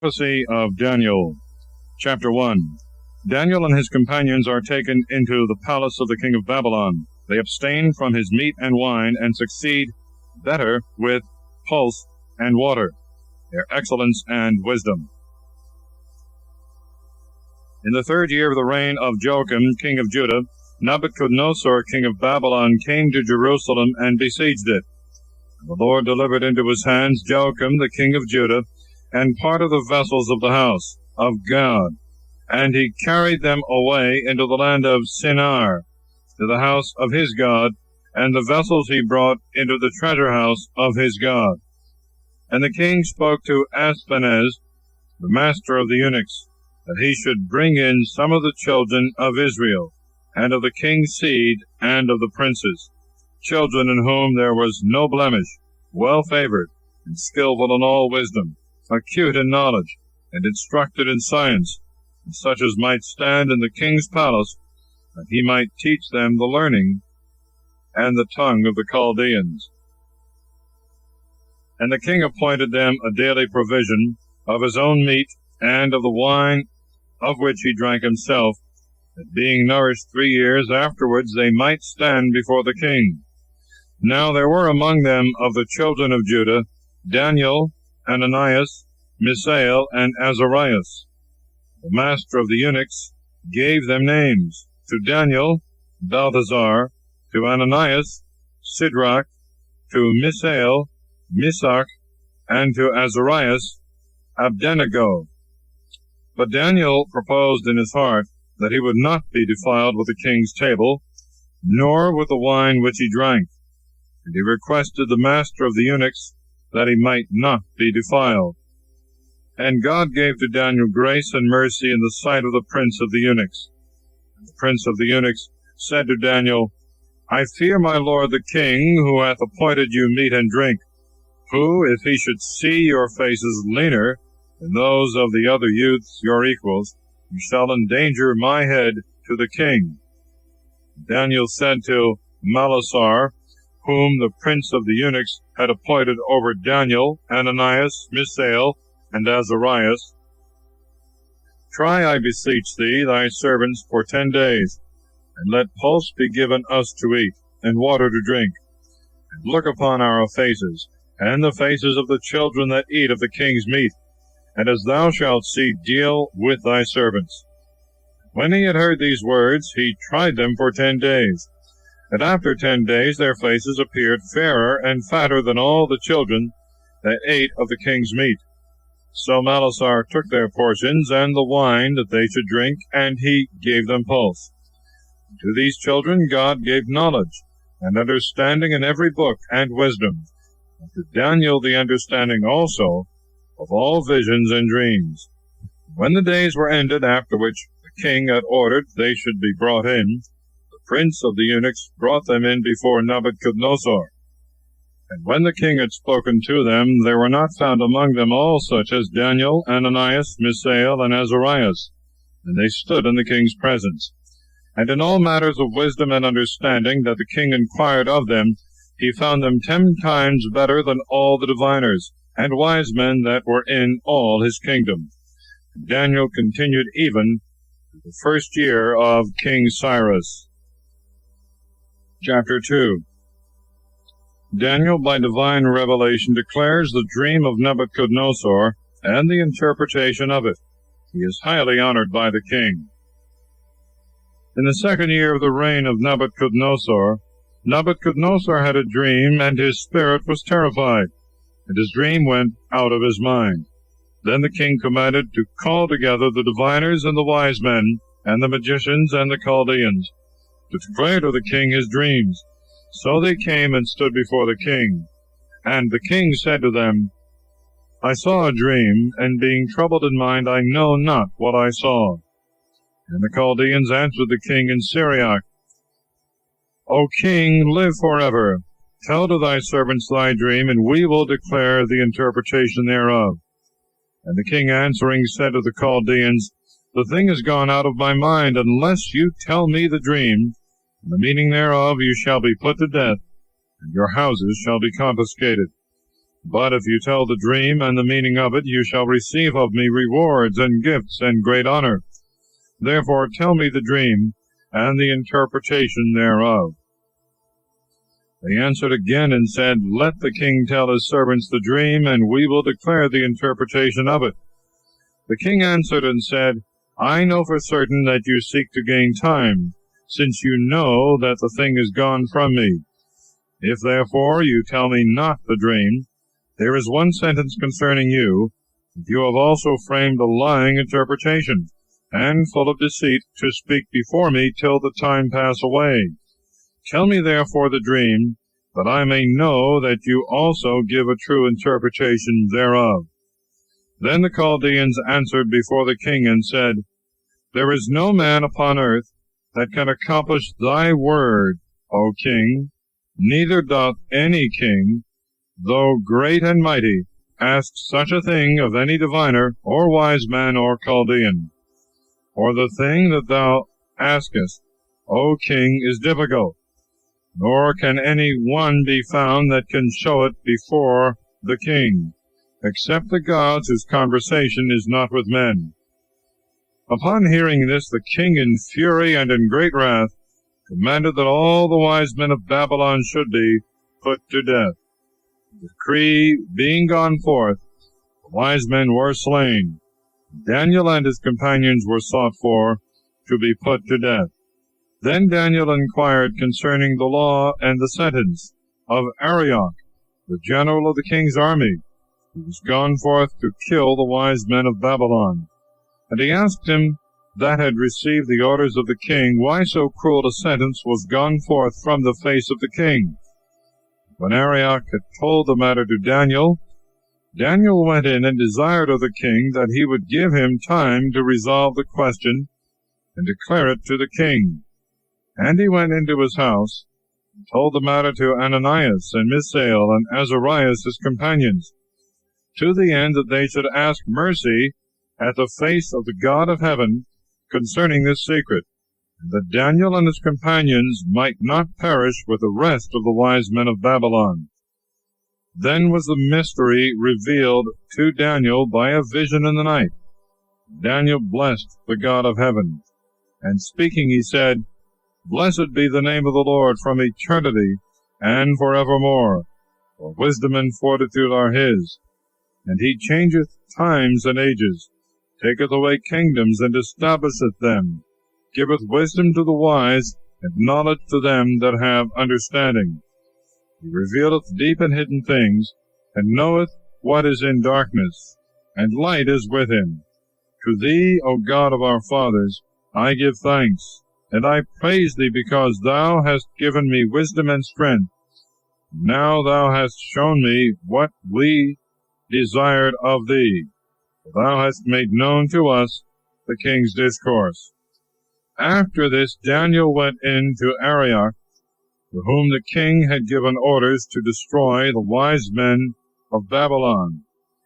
Prophecy of Daniel. Chapter 1. Daniel and his companions are taken into the palace of the king of Babylon. They abstain from his meat and wine, and succeed better with pulse and water, their excellence and wisdom. In the 3rd year of the reign of Joachim, king of Judah, Nebuchadnezzar, king of Babylon, came to Jerusalem and besieged it. The Lord delivered into his hands Joachim, the king of Judah, and part of the vessels of the house of God, and he carried them away into the land of Shinar, to the house of his God, and the vessels he brought into the treasure house of his God. And the king spoke to Ashpenaz, the master of the eunuchs, that he should bring in some of the children of Israel, and of the king's seed, and of the princes, children in whom there was no blemish, well-favored, and skillful in all wisdom, acute in knowledge, and instructed in science, and such as might stand in the king's palace, that he might teach them the learning and the tongue of the Chaldeans. And the king appointed them a daily provision of his own meat, and of the wine of which he drank himself, that being nourished 3 years afterwards they might stand before the king. Now there were among them of the children of Judah Daniel, Ananias, Misael, and Azarias. The master of the eunuchs gave them names: to Daniel, Balthazar; to Ananias, Sidrak; to Misael, Meshach; and to Azarias, Abednego. But Daniel proposed in his heart that he would not be defiled with the king's table, nor with the wine which he drank. And he requested the master of the eunuchs that he might not be defiled. And God gave to Daniel grace and mercy in the sight of the prince of the eunuchs. And the prince of the eunuchs said to Daniel, I fear my lord the king, who hath appointed you meat and drink, who, if he should see your faces leaner than those of the other youths your equals, you shall endanger my head to the king. Daniel said to Malisar, whom the prince of the eunuchs had appointed over Daniel, Ananias, Misael, and Azarias, Try, I beseech thee, thy servants for 10 days, and let pulse be given us to eat, and water to drink, and look upon our faces, and the faces of the children that eat of the king's meat, and as thou shalt see, deal with thy servants. When he had heard these words, he tried them for 10 days. And after 10 days their faces appeared fairer and fatter than all the children that ate of the king's meat. So Malisar took their portions and the wine that they should drink, and he gave them pulse. To these children God gave knowledge, and understanding in every book, and wisdom, and to Daniel the understanding also of all visions and dreams. When the days were ended, after which the king had ordered they should be brought in, the prince of the eunuchs brought them in before Nebuchadnezzar. And when the king had spoken to them, there were not found among them all such as Daniel, Ananias, Misael, and Azarias. And they stood in the king's presence. And in all matters of wisdom and understanding that the king inquired of them, he found them 10 times better than all the diviners and wise men that were in all his kingdom. And Daniel continued even to the 1st year of King Cyrus. Chapter 2. Daniel, by divine revelation, declares the dream of Nebuchadnezzar and the interpretation of it. He is highly honored by the king. In the 2nd year of the reign of Nebuchadnezzar, Nebuchadnezzar had a dream, and his spirit was terrified, and his dream went out of his mind. Then the king commanded to call together the diviners and the wise men, and the magicians and the Chaldeans, to declare to the king his dreams. So they came and stood before the king. And the king said to them, I saw a dream, and being troubled in mind, I know not what I saw. And the Chaldeans answered the king in Syriac, O king, live forever. Tell to thy servants thy dream, and we will declare the interpretation thereof. And the king answering said to the Chaldeans, The thing is gone out of my mind. Unless you tell me the dream, and the meaning thereof, you shall be put to death, and your houses shall be confiscated. But if you tell the dream and the meaning of it, you shall receive of me rewards and gifts and great honor. Therefore tell me the dream and the interpretation thereof. They answered again and said, Let the king tell his servants the dream, and we will declare the interpretation of it. The king answered and said, I know for certain that you seek to gain time, since you know that the thing is gone from me. If therefore you tell me not the dream, there is one sentence concerning you, that you have also framed a lying interpretation, and full of deceit, to speak before me till the time pass away. Tell me therefore the dream, that I may know that you also give a true interpretation thereof. Then the Chaldeans answered before the king and said, There is no man upon earth that can accomplish thy word, O king, neither doth any king, though great and mighty, ask such a thing of any diviner, or wise man, or Chaldean. For the thing that thou askest, O king, is difficult, nor can any one be found that can show it before the king, except the gods whose conversation is not with men. Upon hearing this, the king in fury and in great wrath commanded that all the wise men of Babylon should be put to death. The decree being gone forth, the wise men were slain. Daniel and his companions were sought for to be put to death. Then Daniel inquired concerning the law and the sentence of Arioch, the general of the king's army, who was gone forth to kill the wise men of Babylon. And he asked him that had received the orders of the king, why so cruel a sentence was gone forth from the face of the king. When Arioch had told the matter to Daniel, Daniel went in and desired of the king that he would give him time to resolve the question and declare it to the king. And he went into his house, and told the matter to Ananias and Mishael and Azarias his companions, to the end that they should ask mercy at the face of the God of heaven concerning this secret, and that Daniel and his companions might not perish with the rest of the wise men of Babylon. Then was the mystery revealed to Daniel by a vision in the night. Daniel blessed the God of heaven, and speaking he said, Blessed be the name of the Lord from eternity and forevermore, for wisdom and fortitude are his. And he changeth times and ages, taketh away kingdoms, and establisheth them, giveth wisdom to the wise, and knowledge to them that have understanding. He revealeth deep and hidden things, and knoweth what is in darkness, and light is with him. To thee, O God of our fathers, I give thanks, and I praise thee, because thou hast given me wisdom and strength. Now thou hast shown me what we desired of thee. Thou hast made known to us the king's discourse. After this Daniel went in to Arioch, to whom the king had given orders to destroy the wise men of Babylon.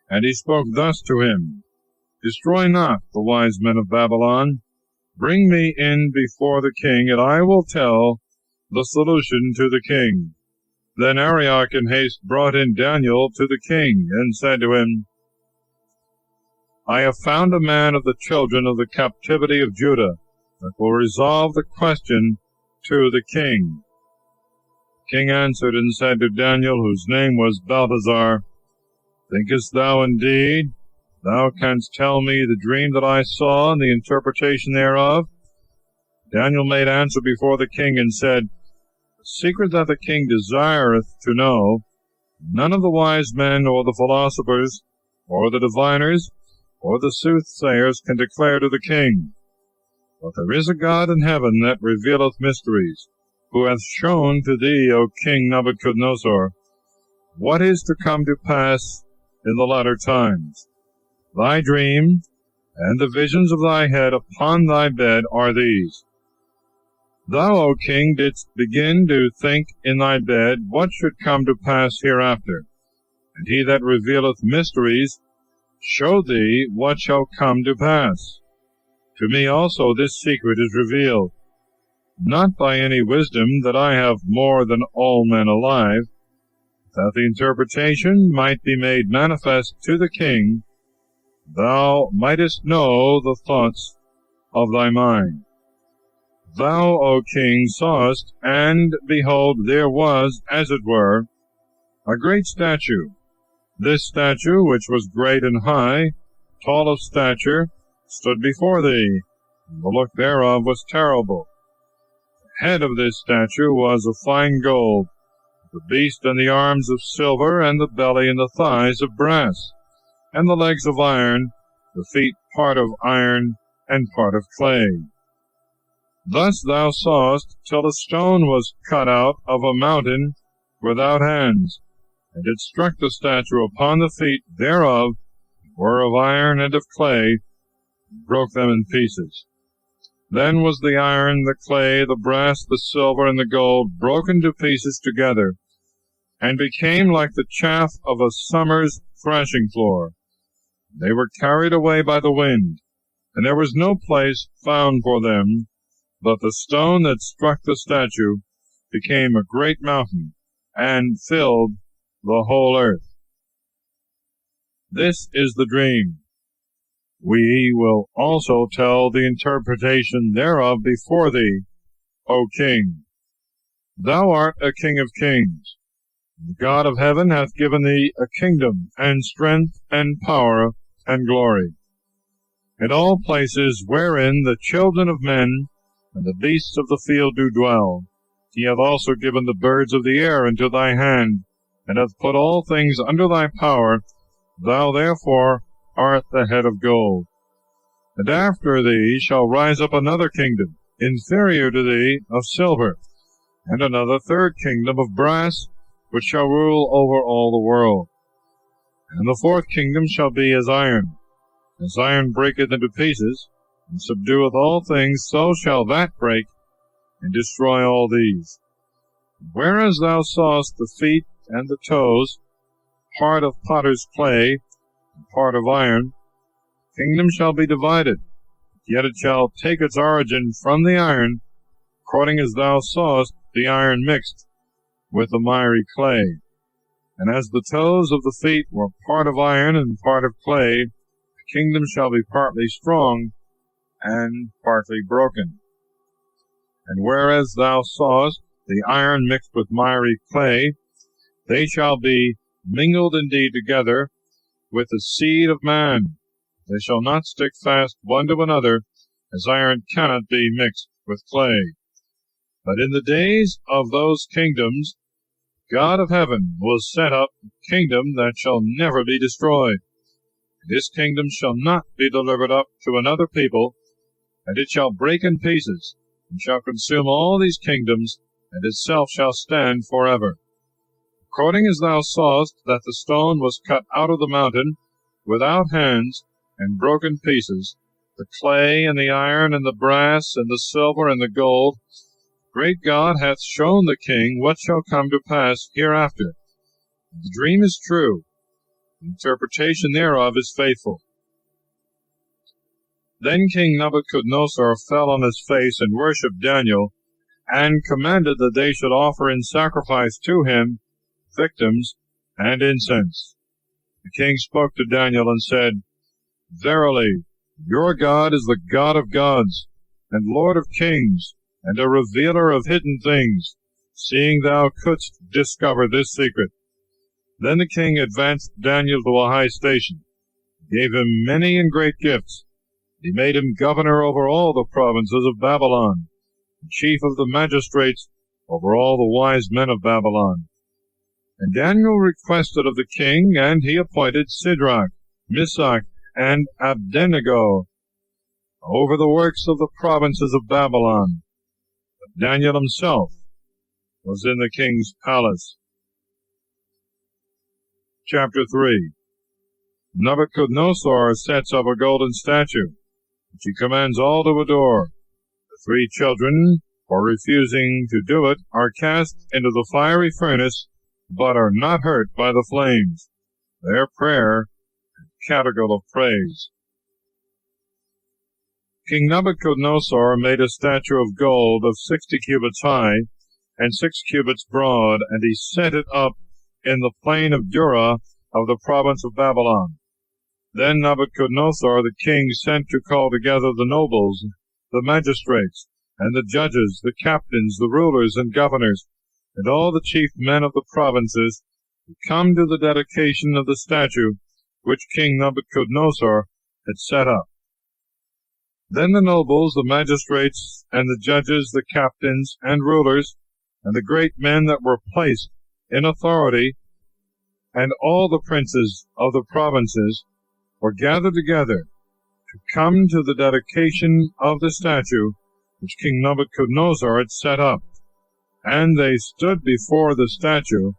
And he spoke thus to him, Destroy not the wise men of Babylon. Bring me in before the king, and I will tell the solution to the king. Then Arioch in haste brought in Daniel to the king, and said to him, I have found a man of the children of the captivity of Judah, that will resolve the question to the king. The king answered and said to Daniel, whose name was Belteshazzar, Thinkest thou indeed thou canst tell me the dream that I saw, and the interpretation thereof? Daniel made answer before the king, and said, The secret that the king desireth to know, none of the wise men, or the philosophers, or the diviners, or the soothsayers can declare to the king. But there is a God in heaven that revealeth mysteries, who hath shown to thee, O King Nebuchadnezzar, what is to come to pass in the latter times. Thy dream and the visions of thy head upon thy bed are these. Thou, O king, didst begin to think in thy bed what should come to pass hereafter, and he that revealeth mysteries showed thee what shall come to pass. To me also this secret is revealed, not by any wisdom that I have more than all men alive, that the interpretation might be made manifest to the king, thou mightest know the thoughts of thy mind. Thou, O king, sawest, and behold, there was, as it were, a great statue. This statue, which was great and high, tall of stature, stood before thee. The look thereof was terrible. The head of this statue was of fine gold, the beast and the arms of silver, and the belly and the thighs of brass, and the legs of iron, the feet part of iron and part of clay. Thus thou sawest, till a stone was cut out of a mountain without hands, and it struck the statue upon the feet thereof, were of iron and of clay, and broke them in pieces. Then was the iron, the clay, the brass, the silver, and the gold broken to pieces together, and became like the chaff of a summer's thrashing floor. They were carried away by the wind, and there was no place found for them, but the stone that struck the statue became a great mountain, and filled the whole earth. This is the dream. We will also tell the interpretation thereof before thee, O king. Thou art a king of kings. The God of heaven hath given thee a kingdom, and strength, and power, and glory. In all places wherein the children of men and the beasts of the field do dwell, he hath also given the birds of the air into thy hand, and hath put all things under thy power. Thou therefore art the head of gold. And after thee shall rise up another kingdom, inferior to thee, of silver, and another third kingdom of brass, which shall rule over all the world. And the fourth kingdom shall be as iron breaketh into pieces, and subdueth all things, so shall that break, and destroy all these. Whereas thou sawest the feet and the toes, part of potter's clay, and part of iron, the kingdom shall be divided, yet it shall take its origin from the iron, according as thou sawest the iron mixed with the miry clay. And as the toes of the feet were part of iron and part of clay, the kingdom shall be partly strong and partly broken. And whereas thou sawest the iron mixed with miry clay, they shall be mingled indeed together with the seed of man. They shall not stick fast one to another, as iron cannot be mixed with clay. But in the days of those kingdoms, God of heaven will set up a kingdom that shall never be destroyed. This kingdom shall not be delivered up to another people, and it shall break in pieces, and shall consume all these kingdoms, and itself shall stand forever. According as thou sawest that the stone was cut out of the mountain, without hands, and broken pieces, the clay, and the iron, and the brass, and the silver, and the gold, great God hath shown the king what shall come to pass hereafter. The dream is true, the interpretation thereof is faithful. Then King Nebuchadnezzar fell on his face and worshipped Daniel, and commanded that they should offer in sacrifice to him victims and incense. The king spoke to Daniel and said, Verily, your God is the God of gods, and Lord of kings, and a revealer of hidden things, seeing thou couldst discover this secret. Then the king advanced Daniel to a high station, gave him many and great gifts. He made him governor over all the provinces of Babylon, and chief of the magistrates over all the wise men of Babylon. And Daniel requested of the king, and he appointed Shadrach, Meshach, and Abednego over the works of the provinces of Babylon. But Daniel himself was in the king's palace. Chapter 3. Nebuchadnezzar sets up a golden statue, which he commands all to adore. The 3 children, for refusing to do it, are cast into the fiery furnace, but are not hurt by the flames. Their prayer is category of praise. King Nebuchadnezzar made a statue of gold of 60 cubits high and 6 cubits broad, and he set it up in the plain of Dura of the province of Babylon. Then Nebuchadnezzar the king sent to call together the nobles, the magistrates, and the judges, the captains, the rulers and governors, and all the chief men of the provinces, to come to the dedication of the statue which King Nebuchadnezzar had set up. Then the nobles, the magistrates, and the judges, the captains, and rulers, and the great men that were placed in authority, and all the princes of the provinces, were gathered together to come to the dedication of the statue which King Nebuchadnezzar had set up. And they stood before the statue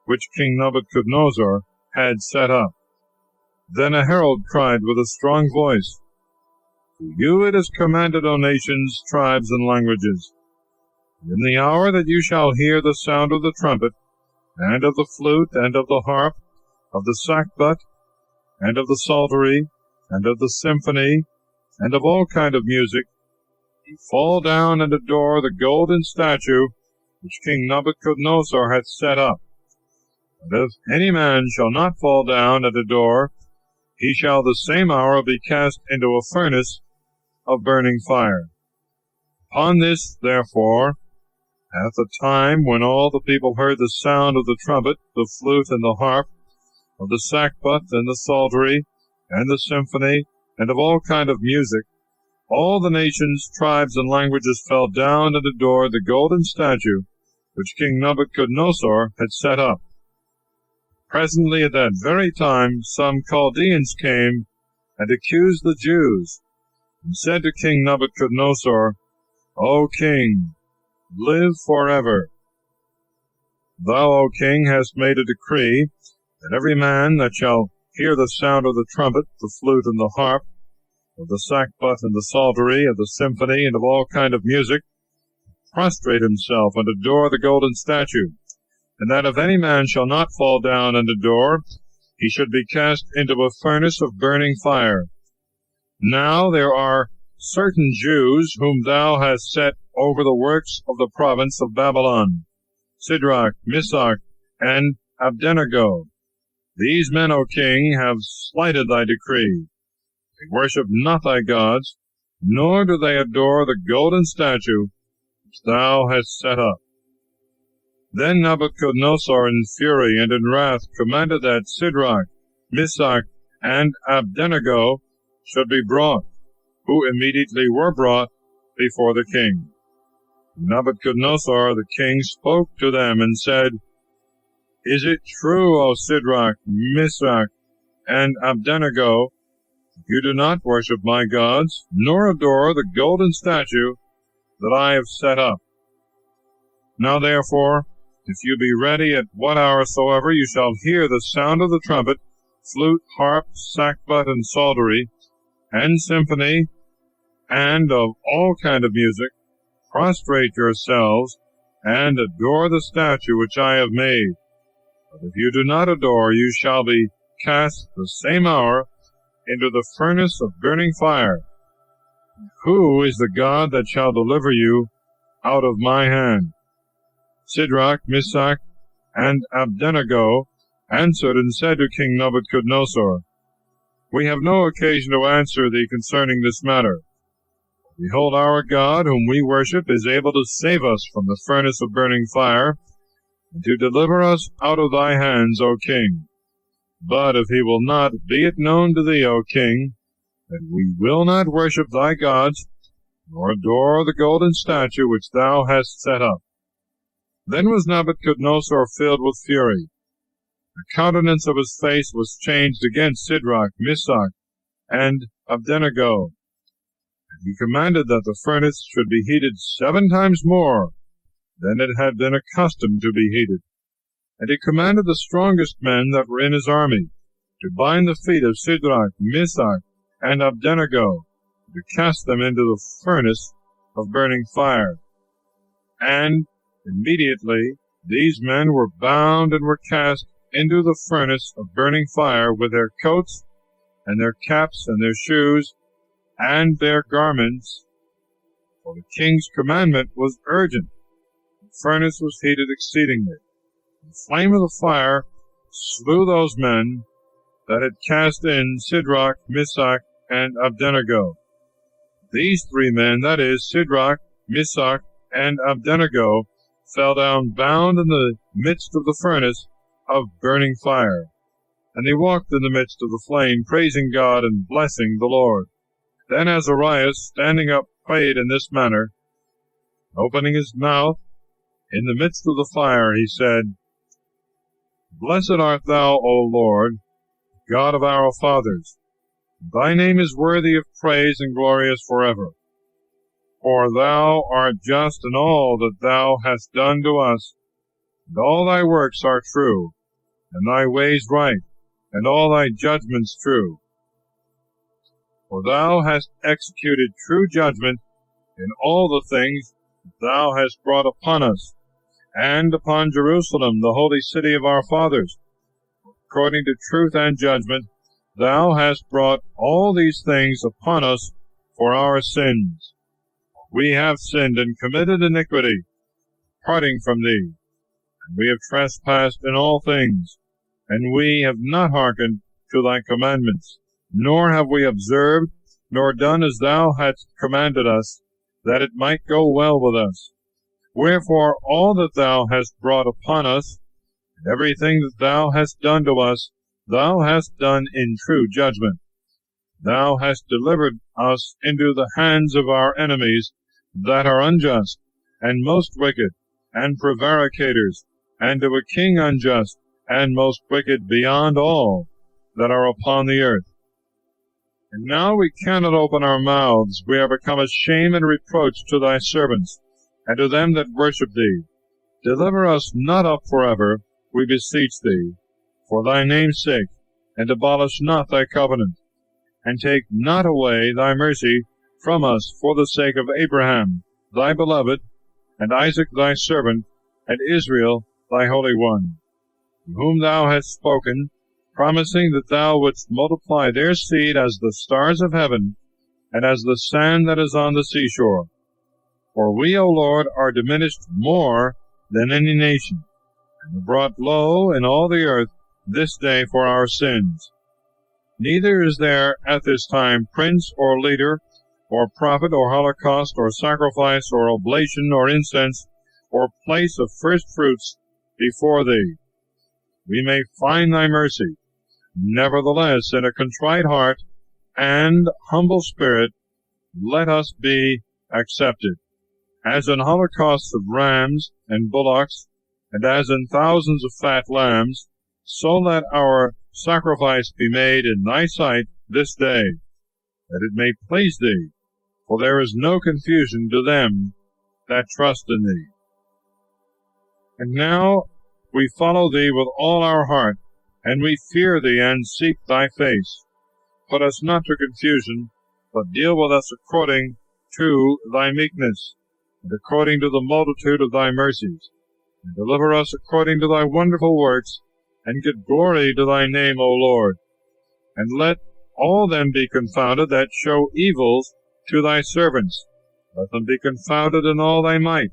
which King Nebuchadnezzar had set up. Then a herald cried with a strong voice, "To you it is commanded, O nations, tribes, and languages, in the hour that you shall hear the sound of the trumpet, and of the flute, and of the harp, of the sackbut, and of the psaltery, and of the symphony, and of all kind of music, ye fall down and adore the golden statue which King Nebuchadnezzar hath set up. But if any man shall not fall down and adore, he shall the same hour be cast into a furnace of burning fire. Upon this, therefore, at the time when all the people heard the sound of the trumpet, the flute, and the harp, of the sackbut, and the psaltery, and the symphony, and of all kind of music, all the nations, tribes, and languages fell down and adored the golden statue which King Nebuchadnezzar had set up. Presently at that very time some Chaldeans came and accused the Jews, and said to King Nebuchadnezzar, O king, live forever. Thou, O king, hast made a decree that every man that shall hear the sound of the trumpet, the flute, and the harp, of the sackbut, and the psaltery, of the symphony, and of all kind of music, prostrate himself and adore the golden statue, and that if any man shall not fall down and adore, he should be cast into a furnace of burning fire. Now there are certain Jews whom thou hast set over the works of the province of Babylon, Shadrach, Meshach, and Abednego. These men, O king, have slighted thy decree. They worship not thy gods, nor do they adore the golden statue which thou hast set up. Then Nebuchadnezzar in fury and in wrath commanded that Shadrach, Meshach, and Abednego should be brought, who immediately were brought before the king. Nebuchadnezzar the king spoke to them and said, Is it true, O Shadrach, Meshach, and Abednego, you do not worship my gods, nor adore the golden statue that I have set up? Now therefore, if you be ready at what hour soever you shall hear the sound of the trumpet, flute, harp, sackbut, and psaltery, and symphony, and of all kind of music, prostrate yourselves, and adore the statue which I have made. But if you do not adore, you shall be cast the same hour into the furnace of burning fire. Who is the God that shall deliver you out of my hand? Shadrach, Meshach, and Abednego answered and said to King Nebuchadnezzar, We have no occasion to answer thee concerning this matter. Behold, our God, whom we worship, is able to save us from the furnace of burning fire, and to deliver us out of thy hands, O king. But if he will not, be it known to thee, O king, that we will not worship thy gods, nor adore the golden statue which thou hast set up. Then was Nebuchadnezzar filled with fury. The countenance of his face was changed against Shadrach, Meshach, and Abednego. And he commanded that the furnace should be heated 7 times more than it had been accustomed to be heated. And he commanded the strongest men that were in his army to bind the feet of Shadrach, Meshach, and Abednego, to cast them into the furnace of burning fire. And immediately these men were bound and were cast into the furnace of burning fire with their coats, and their caps, and their shoes, and their garments. For the king's commandment was urgent. The furnace was heated exceedingly. The flame of the fire slew those men that had cast in Shadrach, Meshach, and Abednego. These three men, that is, Shadrach, Meshach, and Abednego, fell down bound in the midst of the furnace of burning fire. And they walked in the midst of the flame, praising God and blessing the Lord. Then Azarias, standing up, prayed in this manner. Opening his mouth, in the midst of the fire, he said, Blessed art thou, O Lord, God of our fathers. Thy name is worthy of praise and glorious forever. For thou art just in all that thou hast done to us, and all thy works are true, and thy ways right, and all thy judgments true. For thou hast executed true judgment in all the things that thou hast brought upon us, and upon Jerusalem, the holy city of our fathers. According to truth and judgment, thou hast brought all these things upon us for our sins. We have sinned and committed iniquity, parting from thee, and we have trespassed in all things, and we have not hearkened to thy commandments, nor have we observed, nor done as thou hadst commanded us, that it might go well with us. Wherefore all that thou hast brought upon us, and everything that thou hast done to us, thou hast done in true judgment. Thou hast delivered us into the hands of our enemies that are unjust, and most wicked, and prevaricators, and to a king unjust, and most wicked beyond all that are upon the earth. And now we cannot open our mouths. We are become a shame and reproach to thy servants, and to them that worship thee. Deliver us not up forever, we beseech thee, for thy name's sake, and abolish not thy covenant, and take not away thy mercy from us for the sake of Abraham, thy beloved, and Isaac thy servant, and Israel thy holy one, to whom thou hast spoken, promising that thou wouldst multiply their seed as the stars of heaven, and as the sand that is on the seashore. For we, O Lord, are diminished more than any nation, and are brought low in all the earth this day for our sins. Neither is there at this time prince or leader, or prophet, or holocaust, or sacrifice, or oblation, or incense, or place of first fruits before thee. We may find thy mercy. Nevertheless, in a contrite heart and humble spirit, let us be accepted. As in holocausts of rams and bullocks, and as in thousands of fat lambs, so let our sacrifice be made in thy sight this day, that it may please thee, for there is no confusion to them that trust in thee. And now we follow thee with all our heart, and we fear thee and seek thy face. Put us not to confusion, but deal with us according to thy meekness, and according to the multitude of thy mercies, and deliver us according to thy wonderful works, and give glory to thy name, O Lord. And let all them be confounded that show evils to thy servants. Let them be confounded in all thy might,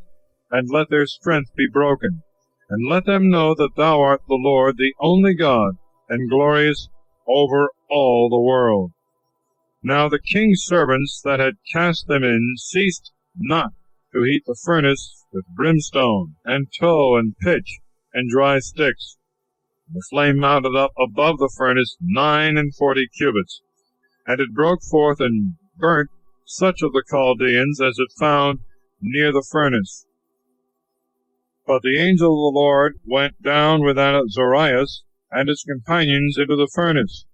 and let their strength be broken. And let them know that thou art the Lord, the only God, and glorious over all the world. Now the king's servants that had cast them in ceased not to heat the furnace with brimstone, and tow, and pitch, and dry sticks. The flame mounted up above the furnace 49 cubits, and it broke forth and burnt such of the Chaldeans as it found near the furnace. But the angel of the Lord went down with Azarias and his companions into the furnace,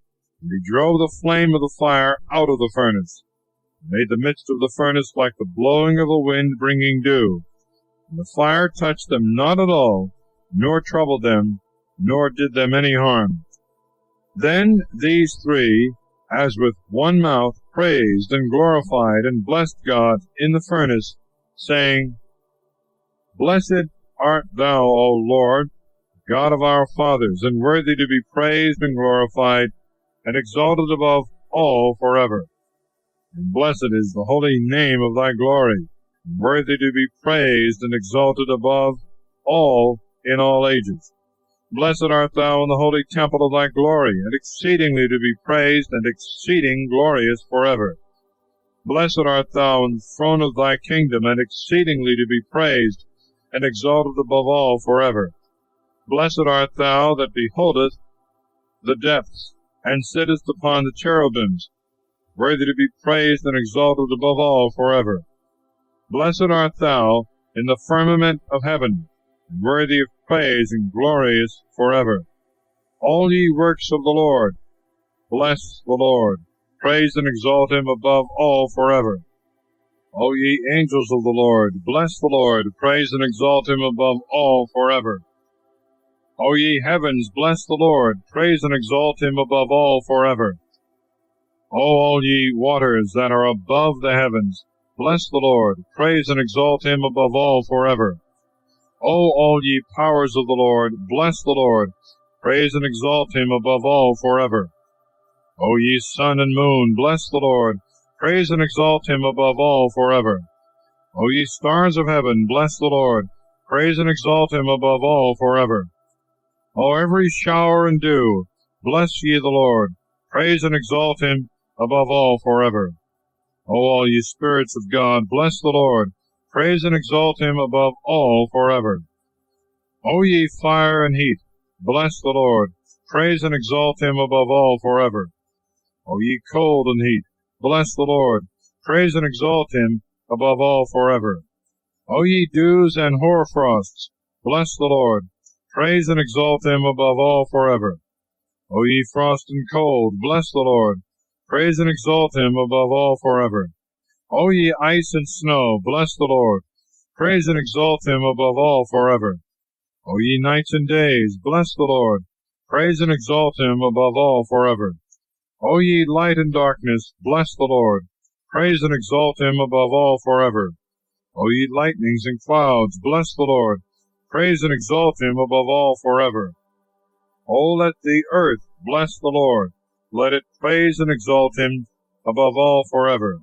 and he drove the flame of the fire out of the furnace, and made the midst of the furnace like the blowing of a wind bringing dew. And the fire touched them not at all, nor troubled them, nor did them any harm. Then these three, as with one mouth, praised and glorified and blessed God in the furnace, saying, Blessed art thou, O Lord, God of our fathers, and worthy to be praised and glorified, and exalted above all forever. And blessed is the holy name of thy glory, and worthy to be praised and exalted above all in all ages. Blessed art thou in the holy temple of thy glory, and exceedingly to be praised, and exceeding glorious forever. Blessed art thou in the throne of thy kingdom, and exceedingly to be praised, and exalted above all forever. Blessed art thou that beholdest the depths, and sittest upon the cherubims, worthy to be praised and exalted above all forever. Blessed art thou in the firmament of heaven, and worthy of praise and glorious forever. All ye works of the Lord, bless the Lord. Praise and exalt him above all forever. O ye angels of the Lord, bless the Lord. Praise and exalt him above all forever. O ye heavens, bless the Lord. Praise and exalt him above all forever. O all ye waters that are above the heavens, bless the Lord. Praise and exalt him above all forever. O all ye powers of the Lord, bless the Lord. Praise and exalt him above all forever. O ye sun and moon, bless the Lord. Praise and exalt him above all forever. O ye stars of heaven, bless the Lord. Praise and exalt him above all forever. O every shower and dew, bless ye the Lord. Praise and exalt him above all forever. O all ye spirits of God, bless the Lord. Praise and exalt him above all forever. O ye fire and heat, bless the Lord. Praise and exalt him above all forever. O ye cold and heat, bless the Lord. Praise and exalt him above all forever. O ye dews and hoarfrosts, bless the Lord. Praise and exalt him above all forever. O ye frost and cold, bless the Lord. Praise and exalt him above all forever. O ye ice and snow, bless the Lord. Praise and exalt him above all forever. O ye nights and days, bless the Lord. Praise and exalt him above all forever. O ye light and darkness, bless the Lord. Praise and exalt him above all forever. O ye lightnings and clouds, bless the Lord. Praise and exalt him above all forever. O let the earth bless the Lord. Let it praise and exalt him above all forever.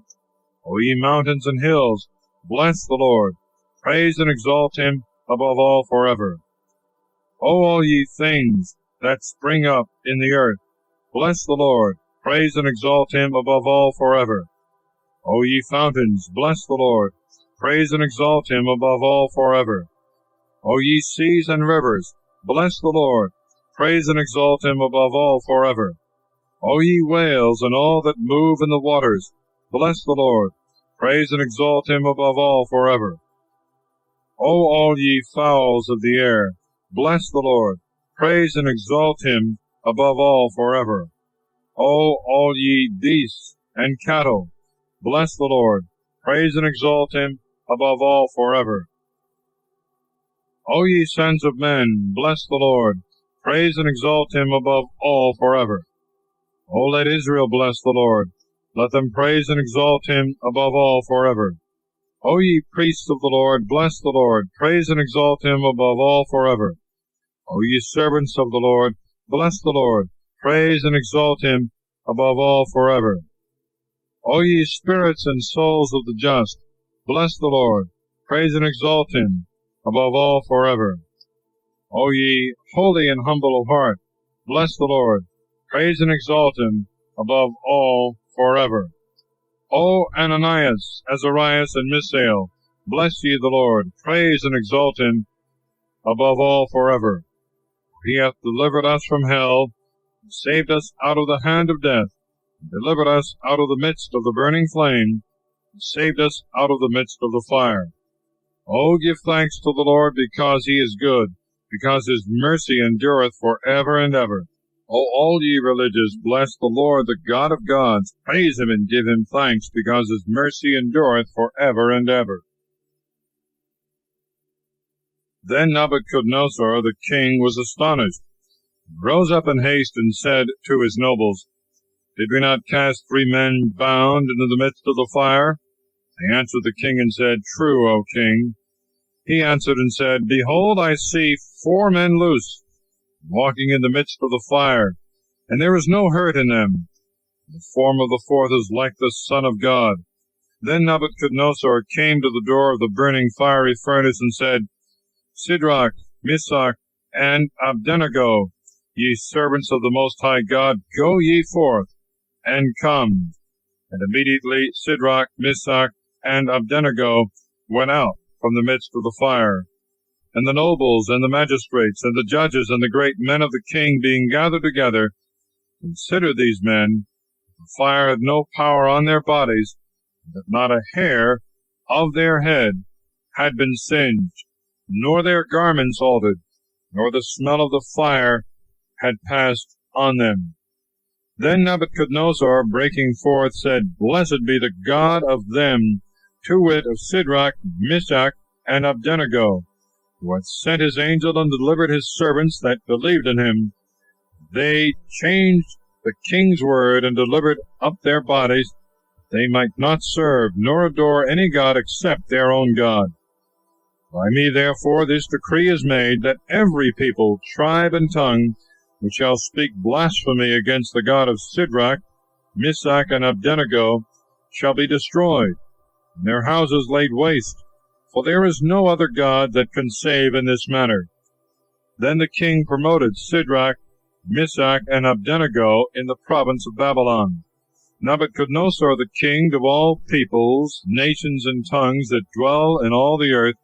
O ye mountains and hills, bless the Lord. Praise and exalt him above all forever. O all ye things that spring up in the earth, bless the Lord. Praise and exalt him above all forever. O ye fountains, bless the Lord. Praise and exalt him above all forever. O ye seas and rivers, bless the Lord. Praise and exalt him above all forever. O ye whales and all that move in the waters, bless the Lord. Praise and exalt him above all forever. O all ye fowls of the air, bless the Lord. Praise and exalt him above all forever. O all ye beasts and cattle, bless the Lord. Praise and exalt him above all forever. O ye sons of men, bless the Lord. Praise and exalt him above all forever. O let Israel bless the Lord. Let them praise and exalt him above all forever. O ye priests of the Lord, bless the Lord. Praise and exalt him above all forever. O ye servants of the Lord, bless the Lord. Praise and exalt him above all forever. O ye spirits and souls of the just, bless the Lord. Praise and exalt him above all forever. O ye holy and humble of heart, bless the Lord. Praise and exalt him above all forever. O Ananias, Azarias, and Misael, bless ye the Lord. Praise and exalt him above all forever. He hath delivered us from hell, and saved us out of the hand of death, and delivered us out of the midst of the burning flame, and saved us out of the midst of the fire. O give thanks to the Lord, because he is good, because his mercy endureth for ever and ever. O all ye religious, bless the Lord, the God of gods. Praise him and give him thanks, because his mercy endureth for ever and ever. Then Nebuchadnezzar the king was astonished, rose up in haste, and said to his nobles, Did we not cast 3 men bound into the midst of the fire? They answered the king and said, True, O king. He answered and said, Behold, I see 4 men loose, walking in the midst of the fire, and there is no hurt in them. The form of the 4th is like the Son of God. Then Nebuchadnezzar came to the door of the burning fiery furnace and said, Shadrach, Meshach, and Abednego, ye servants of the Most High God, go ye forth, and come. And immediately Shadrach, Meshach, and Abednego went out from the midst of the fire. And the nobles, and the magistrates, and the judges, and the great men of the king, being gathered together, considered these men. The fire had no power on their bodies, that not a hair of their head had been singed, nor their garments altered, nor the smell of the fire had passed on them. Then Nebuchadnezzar, breaking forth, said, Blessed be the God of them, to wit, of Shadrach, Meshach, and Abednego, who hath sent his angel and delivered his servants that believed in him. They changed the king's word and delivered up their bodies, they might not serve nor adore any god except their own God. By me, therefore, this decree is made, that every people, tribe, and tongue, which shall speak blasphemy against the God of Shadrach, Meshach, and Abednego, shall be destroyed, and their houses laid waste, for there is no other God that can save in this manner. Then the king promoted Shadrach, Meshach, and Abednego in the province of Babylon. Nebuchadnezzar the king of all peoples, nations, and tongues that dwell in all the earth,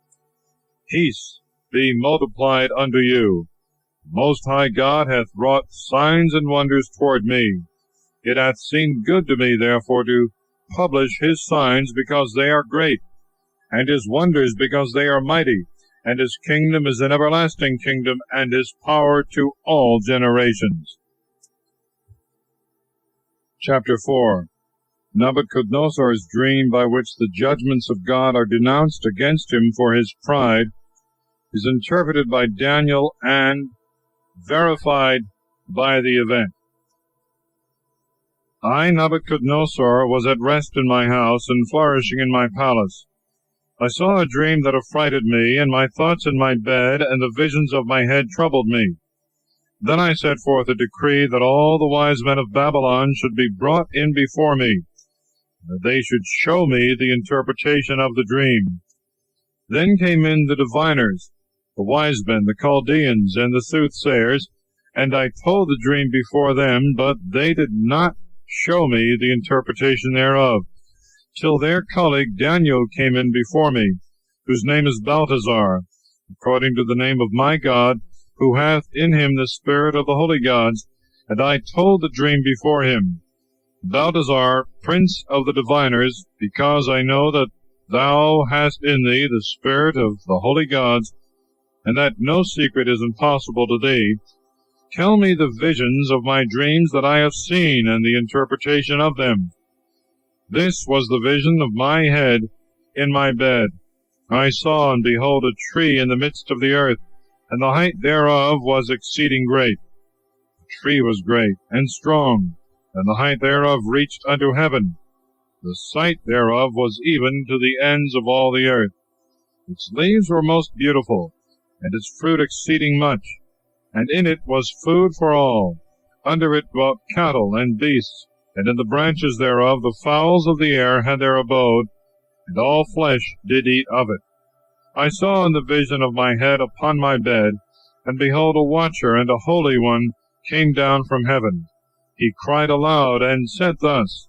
peace be multiplied unto you. The Most High God hath wrought signs and wonders toward me. It hath seemed good to me, therefore, to publish his signs, because they are great, and his wonders, because they are mighty, and his kingdom is an everlasting kingdom, and his power to all generations. Chapter 4. Nebuchadnezzar's dream, by which the judgments of God are denounced against him for his pride, is interpreted by Daniel and verified by the event. I, Nebuchadnezzar, was at rest in my house and flourishing in my palace. I saw a dream that affrighted me, and my thoughts in my bed and the visions of my head troubled me. Then I set forth a decree that all the wise men of Babylon should be brought in before me, that they should show me the interpretation of the dream. Then came in the diviners, the wise men, the Chaldeans, and the soothsayers, and I told the dream before them, but they did not show me the interpretation thereof, till their colleague Daniel came in before me, whose name is Belteshazzar, according to the name of my God, who hath in him the spirit of the holy gods, and I told the dream before him. Belteshazzar, prince of the diviners, because I know that thou hast in thee the spirit of the holy gods, and that no secret is impossible to thee, tell me the visions of my dreams that I have seen, and the interpretation of them. This was the vision of my head in my bed. I saw, and behold, a tree in the midst of the earth, and the height thereof was exceeding great. The tree was great and strong, and the height thereof reached unto heaven. The sight thereof was even to the ends of all the earth. Its leaves were most beautiful, and its fruit exceeding much, and in it was food for all. Under it dwelt cattle and beasts, and in the branches thereof the fowls of the air had their abode, and all flesh did eat of it. I saw in the vision of my head upon my bed, and behold, a watcher and a holy one came down from heaven. He cried aloud, and said thus,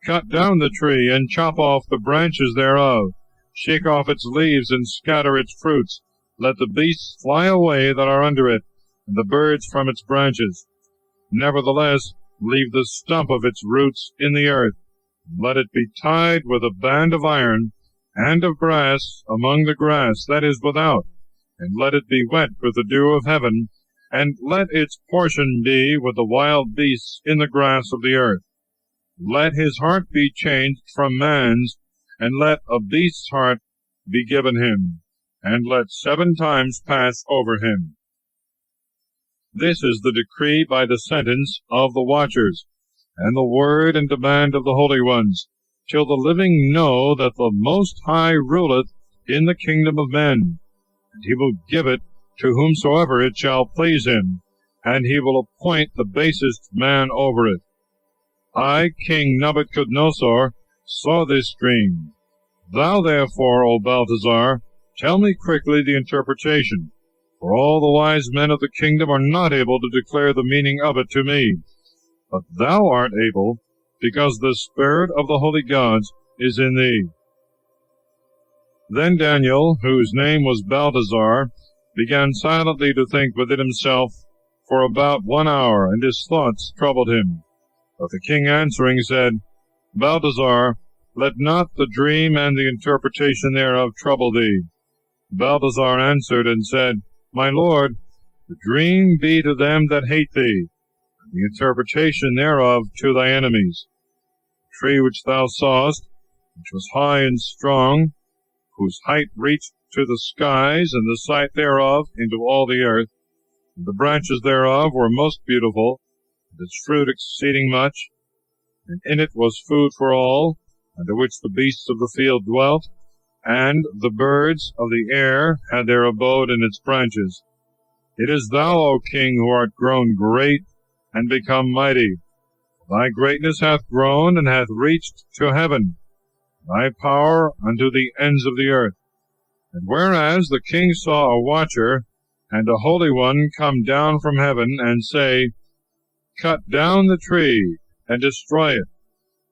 Cut down the tree, and chop off the branches thereof, shake off its leaves, and scatter its fruits. Let the beasts fly away that are under it, and the birds from its branches. Nevertheless, leave the stump of its roots in the earth. Let it be tied with a band of iron and of brass among the grass that is without, and let it be wet with the dew of heaven, and let its portion be with the wild beasts in the grass of the earth. Let his heart be changed from man's, and let a beast's heart be given him, and let 7 times pass over him. This is the decree by the sentence of the watchers, and the word and demand of the holy ones, till the living know that the Most High ruleth in the kingdom of men, and he will give it to whomsoever it shall please him, and he will appoint the basest man over it. I, King Nebuchadnezzar, saw this dream. Thou therefore, O Belteshazzar, tell me quickly the interpretation, For all the wise men of the kingdom are not able to declare the meaning of it to me. But thou art able, because the Spirit of the holy gods is in thee. Then Daniel, whose name was Belteshazzar, began silently to think within himself for about 1 hour, and his thoughts troubled him. But the king answering said, Belteshazzar, let not the dream and the interpretation thereof trouble thee. Belteshazzar answered and said, My lord, the dream be to them that hate thee, and the interpretation thereof to thy enemies. The tree which thou sawest, which was high and strong, whose height reached to the skies, and the sight thereof into all the earth, and the branches thereof were most beautiful, and its fruit exceeding much, and in it was food for all, under which the beasts of the field dwelt, and the birds of the air had their abode in its branches. It is thou, O king, who art grown great and become mighty. Thy greatness hath grown and hath reached to heaven, thy power unto the ends of the earth. And whereas the king saw a watcher and a holy one come down from heaven, and say, Cut down the tree, and destroy it,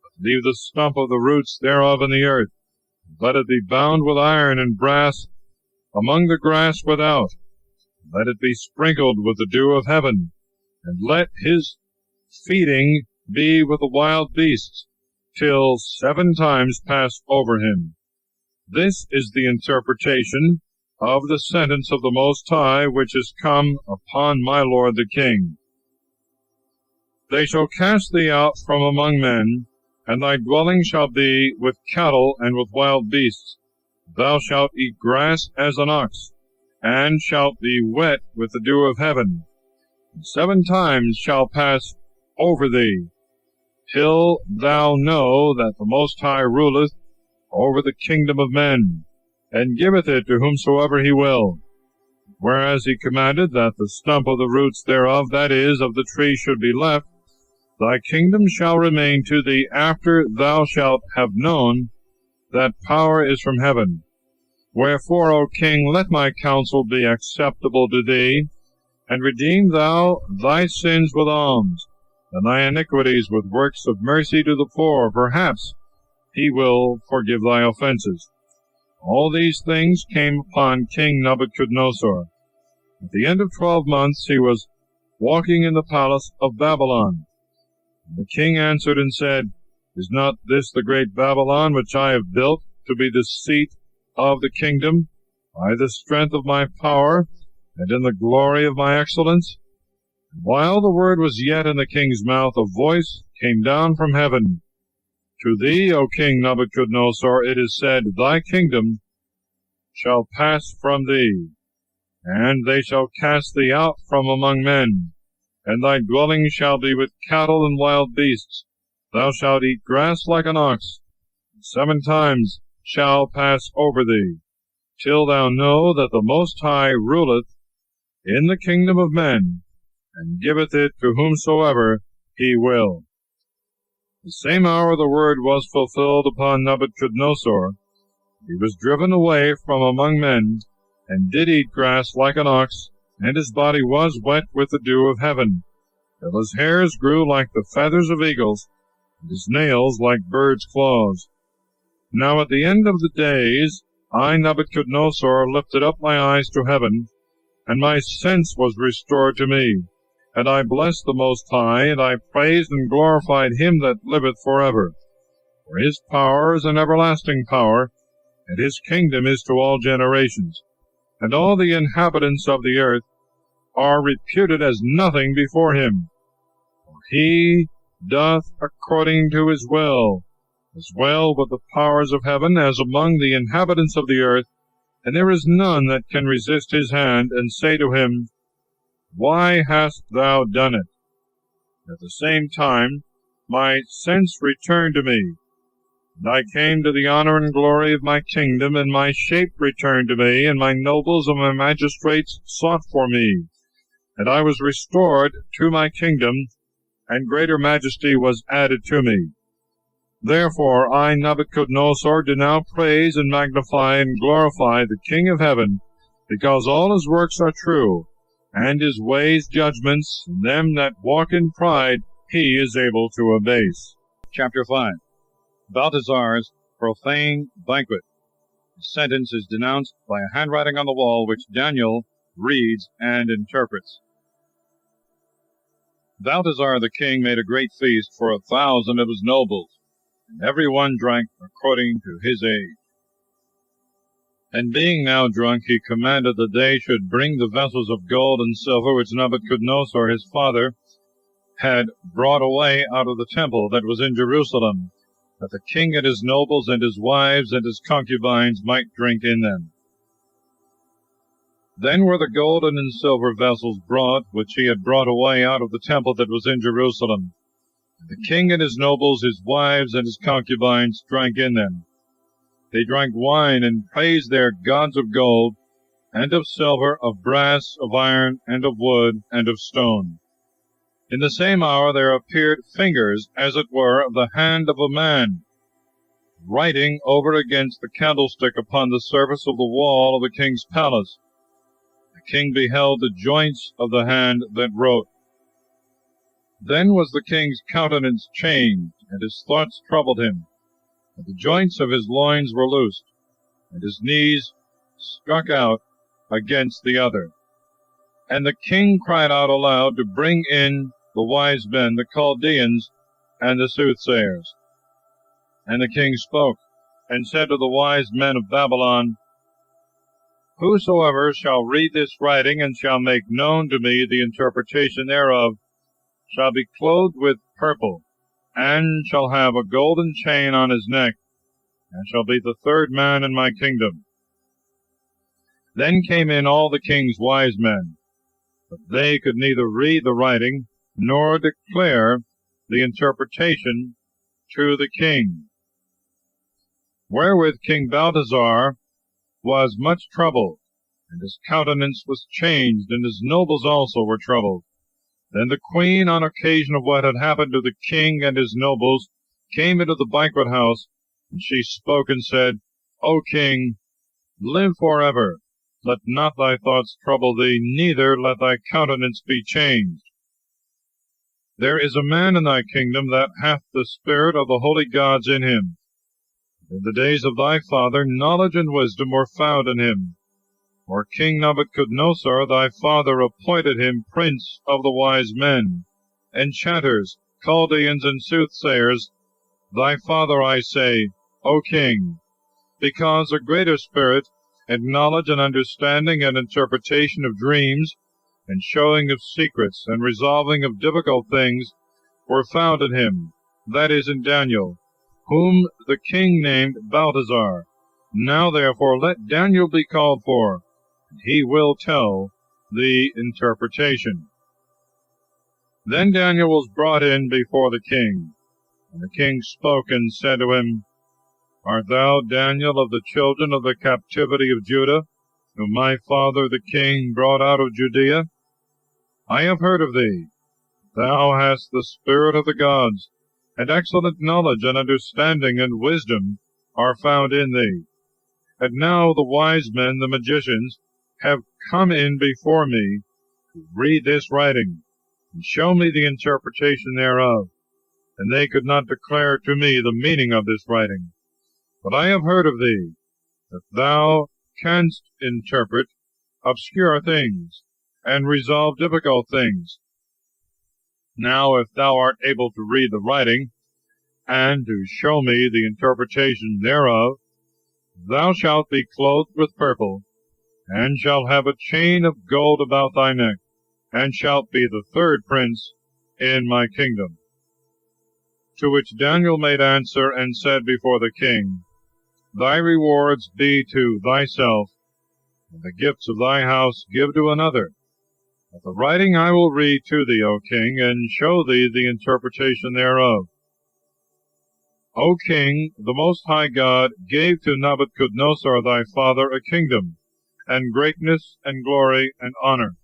but leave the stump of the roots thereof in the earth, let it be bound with iron and brass among the grass without, let it be sprinkled with the dew of heaven, and let his feeding be with the wild beasts, till 7 times pass over him. This is the interpretation of the sentence of the Most High, which is come upon my lord the king. They shall cast thee out from among men, and thy dwelling shall be with cattle and with wild beasts. Thou shalt eat grass as an ox, and shalt be wet with the dew of heaven. And 7 times shall pass over thee, till thou know that the Most High ruleth over the kingdom of men, and giveth it to whomsoever he will. Whereas he commanded that the stump of the roots thereof, that is, of the tree, should be left, thy kingdom shall remain to thee after thou shalt have known that power is from heaven. Wherefore, O king, let my counsel be acceptable to thee, and redeem thou thy sins with alms, and thy iniquities with works of mercy to the poor. Perhaps he will forgive thy offenses. All these things came upon King Nebuchadnezzar. At the end of 12 months he was walking in the palace of Babylon. And the king answered and said, Is not this the great Babylon which I have built to be the seat of the kingdom, by the strength of my power, and in the glory of my excellence? And while the word was yet in the king's mouth, a voice came down from heaven. To thee, O King Nebuchadnezzar, it is said, Thy kingdom shall pass from thee, and they shall cast thee out from among men, and thy dwelling shall be with cattle and wild beasts. Thou shalt eat grass like an ox, and 7 times shall pass over thee, till thou know that the Most High ruleth in the kingdom of men, and giveth it to whomsoever he will. The same hour the word was fulfilled upon Nebuchadnezzar. He was driven away from among men, and did eat grass like an ox, and his body was wet with the dew of heaven, till his hairs grew like the feathers of eagles, and his nails like birds' claws. Now at the end of the days, I, Nebuchadnezzar, lifted up my eyes to heaven, and my sense was restored to me. And I blessed the Most High, and I praised and glorified him that liveth forever. For his power is an everlasting power, and his kingdom is to all generations. And all the inhabitants of the earth are reputed as nothing before him. For he doth according to his will, as well with the powers of heaven as among the inhabitants of the earth, and there is none that can resist his hand, and say to him, Why hast thou done it? At the same time my sense returned to me, and I came to the honor and glory of my kingdom, and my shape returned to me, and my nobles and my magistrates sought for me, and I was restored to my kingdom, and greater majesty was added to me. Therefore I, Nebuchadnezzar, do now praise and magnify and glorify the King of heaven, because all his works are true, and his ways judgments, and them that walk in pride he is able to abase. Chapter 5. Balthazar's profane banquet. His sentence is denounced by a handwriting on the wall which Daniel reads and interprets. Balthazar the king made a great feast for 1,000 of his nobles, and every one drank according to his age. And being now drunk, he commanded that they should bring the vessels of gold and silver which Nebuchadnezzar his father had brought away out of the temple that was in Jerusalem, that the king and his nobles and his wives and his concubines might drink in them. Then were the golden and silver vessels brought, which he had brought away out of the temple that was in Jerusalem. And the king and his nobles, his wives, and his concubines drank in them. They drank wine, and praised their gods of gold, and of silver, of brass, of iron, and of wood, and of stone. In the same hour there appeared fingers, as it were, of the hand of a man, writing over against the candlestick upon the surface of the wall of the king's palace. The king beheld the joints of the hand that wrote. Then was the king's countenance changed, and his thoughts troubled him. And the joints of his loins were loosed, and his knees struck out against the other. And the king cried out aloud to bring in the wise men, the Chaldeans, and the soothsayers. And the king spoke, and said to the wise men of Babylon, Whosoever shall read this writing, and shall make known to me the interpretation thereof, shall be clothed with purple, and shall have a golden chain on his neck, and shall be the third man in my kingdom. Then came in all the king's wise men, but they could neither read the writing, nor declare the interpretation to the king. Wherewith King Balthazar was much troubled, and his countenance was changed, and his nobles also were troubled. Then the queen, on occasion of what had happened to the king and his nobles, came into the banquet house, and she spoke and said, O king, live forever. Let not thy thoughts trouble thee, neither let thy countenance be changed. There is a man in thy kingdom that hath the spirit of the holy gods in him. In the days of thy father knowledge and wisdom were found in him. For King Nebuchadnezzar thy father appointed him prince of the wise men, enchanters, Chaldeans, and soothsayers, thy father, I say, O king, because a greater spirit, and knowledge and understanding and interpretation of dreams, and showing of secrets, and resolving of difficult things, were found in him, that is, in Daniel, whom the king named Balthazar. Now therefore let Daniel be called for, and he will tell the interpretation. Then Daniel was brought in before the king, and the king spoke and said to him, Art thou Daniel of the children of the captivity of Judah, whom my father the king brought out of Judea? I have heard of thee. Thou hast the spirit of the gods, and excellent knowledge and understanding and wisdom are found in thee. And now the wise men, the magicians, have come in before me to read this writing, and show me the interpretation thereof. And they could not declare to me the meaning of this writing. But I have heard of thee, that thou canst interpret obscure things, and resolve difficult things. Now if thou art able to read the writing, and to show me the interpretation thereof, thou shalt be clothed with purple, and shalt have a chain of gold about thy neck, and shalt be the third prince in my kingdom. To which Daniel made answer and said before the king, Thy rewards be to thyself, and the gifts of thy house give to another. But the writing I will read to thee, O king, and show thee the interpretation thereof. O king, the Most High God gave to Nebuchadnezzar thy father a kingdom, and greatness, and glory, and honor.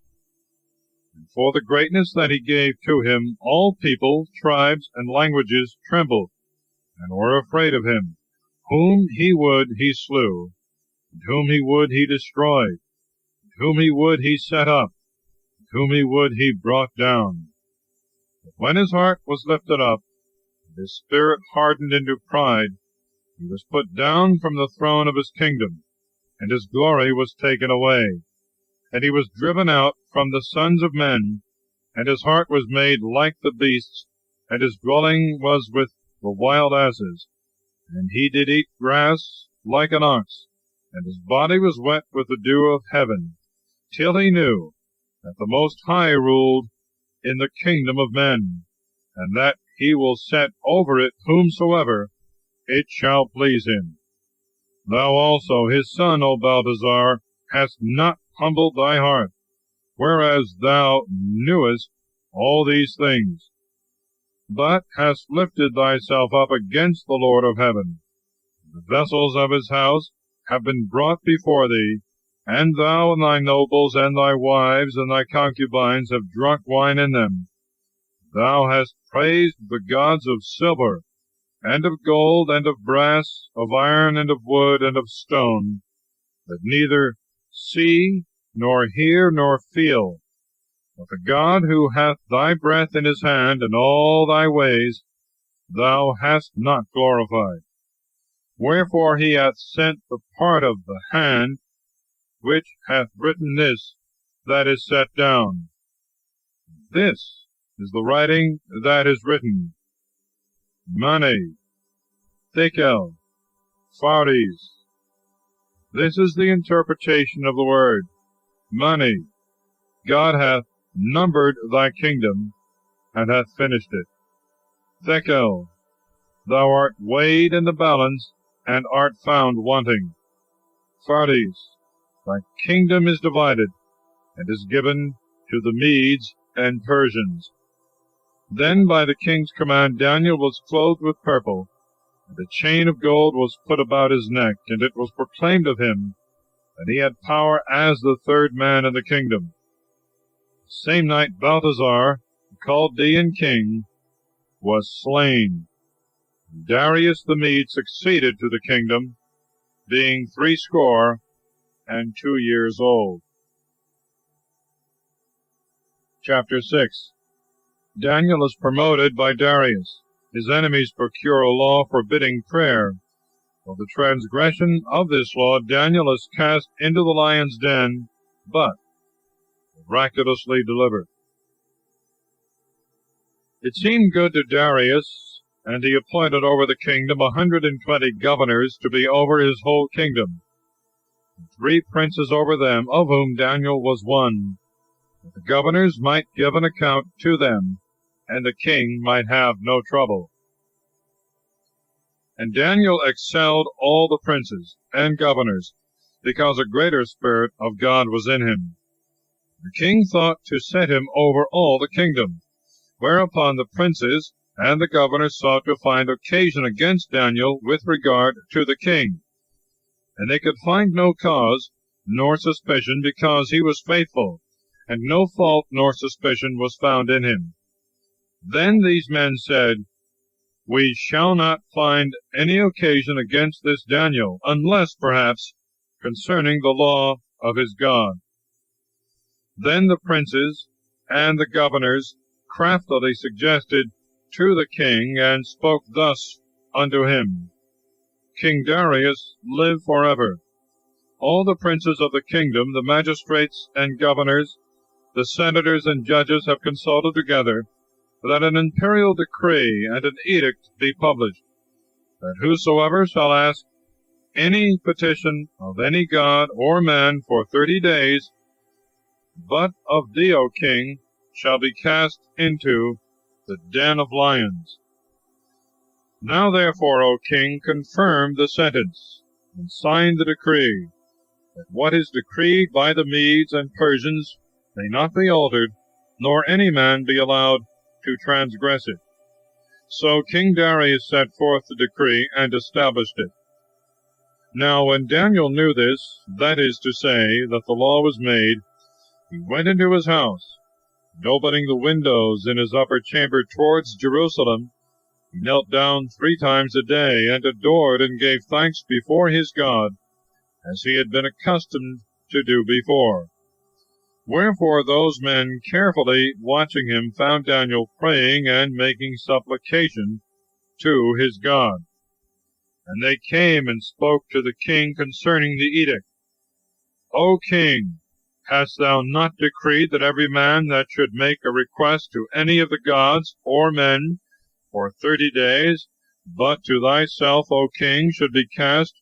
And for the greatness that he gave to him, all people, tribes, and languages trembled, and were afraid of him. Whom he would he slew, and whom he would he destroyed. whom he would he set up, and whom he would he brought down. But when his heart was lifted up, and his spirit hardened into pride, he was put down from the throne of his kingdom, and his glory was taken away. And he was driven out from the sons of men, and his heart was made like the beasts, and his dwelling was with the wild asses. And he did eat grass like an ox, and his body was wet with the dew of heaven, till he knew that the Most High ruled in the kingdom of men, and that he will set over it whomsoever it shall please him. Thou also, his son, O Balthazar, hast not humbled thy heart, whereas thou knewest all these things, but hast lifted thyself up against the Lord of heaven. The vessels of his house have been brought before thee, and thou and thy nobles and thy wives and thy concubines have drunk wine in them. Thou hast praised the gods of silver, and of gold, and of brass, of iron, and of wood, and of stone, that neither see, nor hear, nor feel. But the God who hath thy breath in his hand, and all thy ways, thou hast not glorified. Wherefore he hath sent the part of the hand, which hath written this that is set down. This is the writing that is written: Mane, Thekel, Phares. This is the interpretation of the word. Mane, God hath numbered thy kingdom, and hath finished it. Thekel, thou art weighed in the balance, and art found wanting. Phares, thy kingdom is divided, and is given to the Medes and Persians. Then by the king's command Daniel was clothed with purple, and a chain of gold was put about his neck, and it was proclaimed of him that he had power as the third man in the kingdom. The same night Balthazar, the Chaldean king, was slain. Darius the Mede succeeded to the kingdom, being 62 years old. Chapter 6. Daniel is promoted by Darius. His enemies procure a law forbidding prayer. For the transgression of this law Daniel is cast into the lion's den, but miraculously delivered. It seemed good to Darius, and he appointed over the kingdom 120 governors to be over his whole kingdom, and 3 princes over them, of whom Daniel was one, that the governors might give an account to them, and the king might have no trouble. And Daniel excelled all the princes and governors, because a greater spirit of God was in him. The king thought to set him over all the kingdom, whereupon the princes and the governors sought to find occasion against Daniel with regard to the king. And they could find no cause nor suspicion, because he was faithful, and no fault nor suspicion was found in him. Then these men said, We shall not find any occasion against this Daniel, unless, perhaps, concerning the law of his God. Then the princes and the governors craftily suggested to the king, and spoke thus unto him: King Darius, live forever. All the princes of the kingdom, the magistrates and governors, the senators and judges have consulted together, that an imperial decree and an edict be published, that whosoever shall ask any petition of any god or man for 30 days, but of thee, O king, shall be cast into the den of lions. Now therefore, O king, confirm the sentence, and sign the decree, that what is decreed by the Medes and Persians may not be altered, nor any man be allowed to transgress it. So King Darius set forth the decree, and established it. Now when Daniel knew this, that is to say, that the law was made, he went into his house, and opening the windows in his upper chamber towards Jerusalem, he knelt down 3 times a day, and adored and gave thanks before his God, as he had been accustomed to do before. Wherefore those men, carefully watching him, found Daniel praying and making supplication to his God. And they came and spoke to the king concerning the edict. O king, hast thou not decreed that every man that should make a request to any of the gods or men for 30 days, but to thyself, O king, should be cast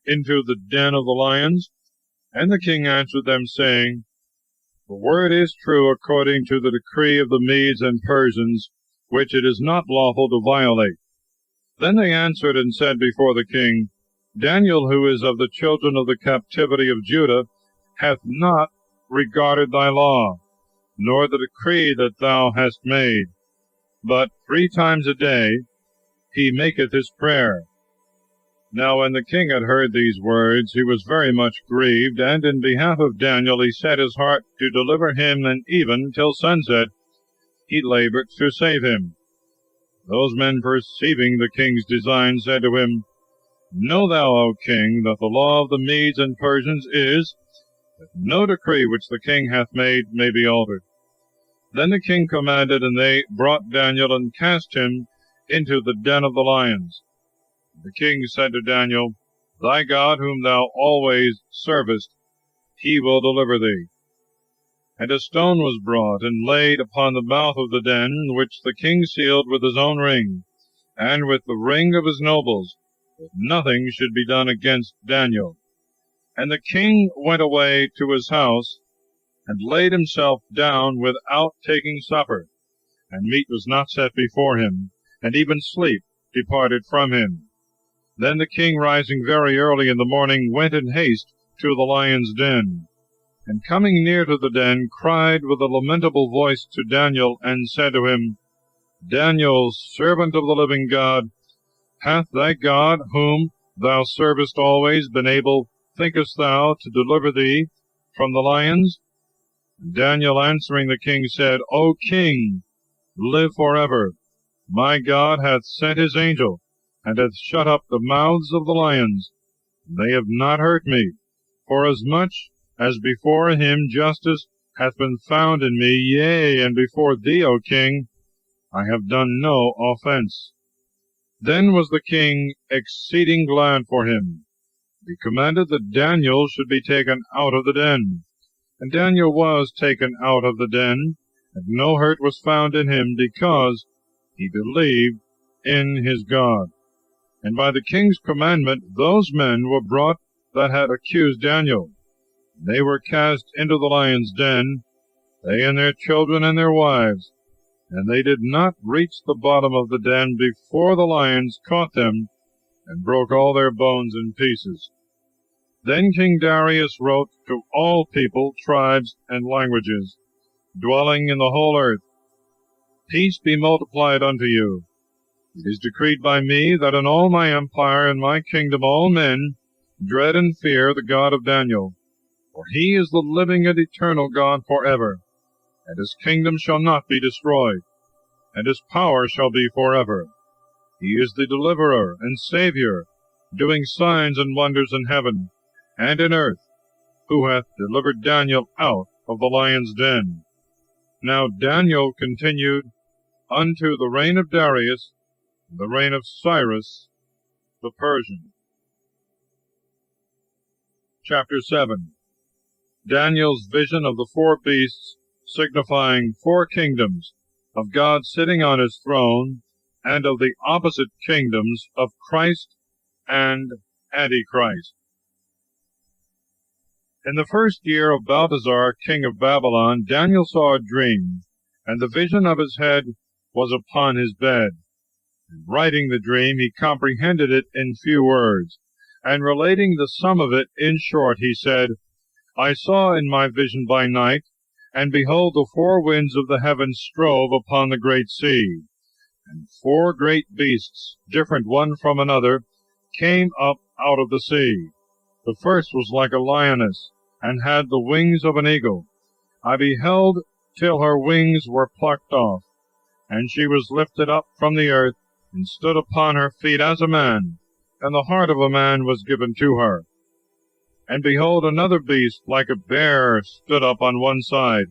into the den of the lions? And the king answered them, saying, The word is true according to the decree of the Medes and Persians, which it is not lawful to violate. Then they answered and said before the king, Daniel, who is of the children of the captivity of Judah, hath not regarded thy law, nor the decree that thou hast made, but 3 times a day he maketh his prayer. Now when the king had heard these words, he was very much grieved, and in behalf of Daniel he set his heart to deliver him, and even till sunset he labored to save him. Those men, perceiving the king's design, said to him, Know thou, O king, that the law of the Medes and Persians is, that no decree which the king hath made may be altered. Then the king commanded, and they brought Daniel, and cast him into the den of the lions. The king said to Daniel, Thy God, whom thou always servest, he will deliver thee. And a stone was brought, and laid upon the mouth of the den, which the king sealed with his own ring, and with the ring of his nobles, that nothing should be done against Daniel. And the king went away to his house, and laid himself down without taking supper, and meat was not set before him, and even sleep departed from him. Then the king, rising very early in the morning, went in haste to the lion's den, and coming near to the den, cried with a lamentable voice to Daniel, and said to him, Daniel, servant of the living God, hath thy God, whom thou servest always, been able, thinkest thou, to deliver thee from the lions? And Daniel answering the king said, O king, live forever. My God hath sent his angel, and hath shut up the mouths of the lions. They have not hurt me, forasmuch as before him justice hath been found in me, yea, and before thee, O king, I have done no offense. Then was the king exceeding glad for him. He commanded that Daniel should be taken out of the den. And Daniel was taken out of the den, and no hurt was found in him, because he believed in his God. And by the king's commandment those men were brought that had accused Daniel. They were cast into the lion's den, they and their children and their wives, and they did not reach the bottom of the den before the lions caught them, and broke all their bones in pieces. Then King Darius wrote to all people, tribes, and languages, dwelling in the whole earth, Peace be multiplied unto you. It is decreed by me that in all my empire and my kingdom all men dread and fear the God of Daniel, for he is the living and eternal God forever, and his kingdom shall not be destroyed, and his power shall be forever. He is the deliverer and Savior, doing signs and wonders in heaven and in earth, who hath delivered Daniel out of the lion's den. Now Daniel continued unto the reign of Darius, the reign of Cyrus the Persian. Chapter 7. Daniel's vision of the 4 beasts, signifying 4 kingdoms, of God sitting on his throne, and of the opposite kingdoms of Christ and Antichrist. In the 1st year of Belteshazzar, king of Babylon, Daniel saw a dream, and the vision of his head was upon his bed. And writing the dream, he comprehended it in few words, and relating the sum of it in short, he said, I saw in my vision by night, and behold, the 4 winds of the heavens strove upon the great sea, and 4 great beasts, different one from another, came up out of the sea. The first was like a lioness, and had the wings of an eagle. I beheld till her wings were plucked off, and she was lifted up from the earth, and stood upon her feet as a man, and the heart of a man was given to her. And behold, another beast like a bear stood up on one side,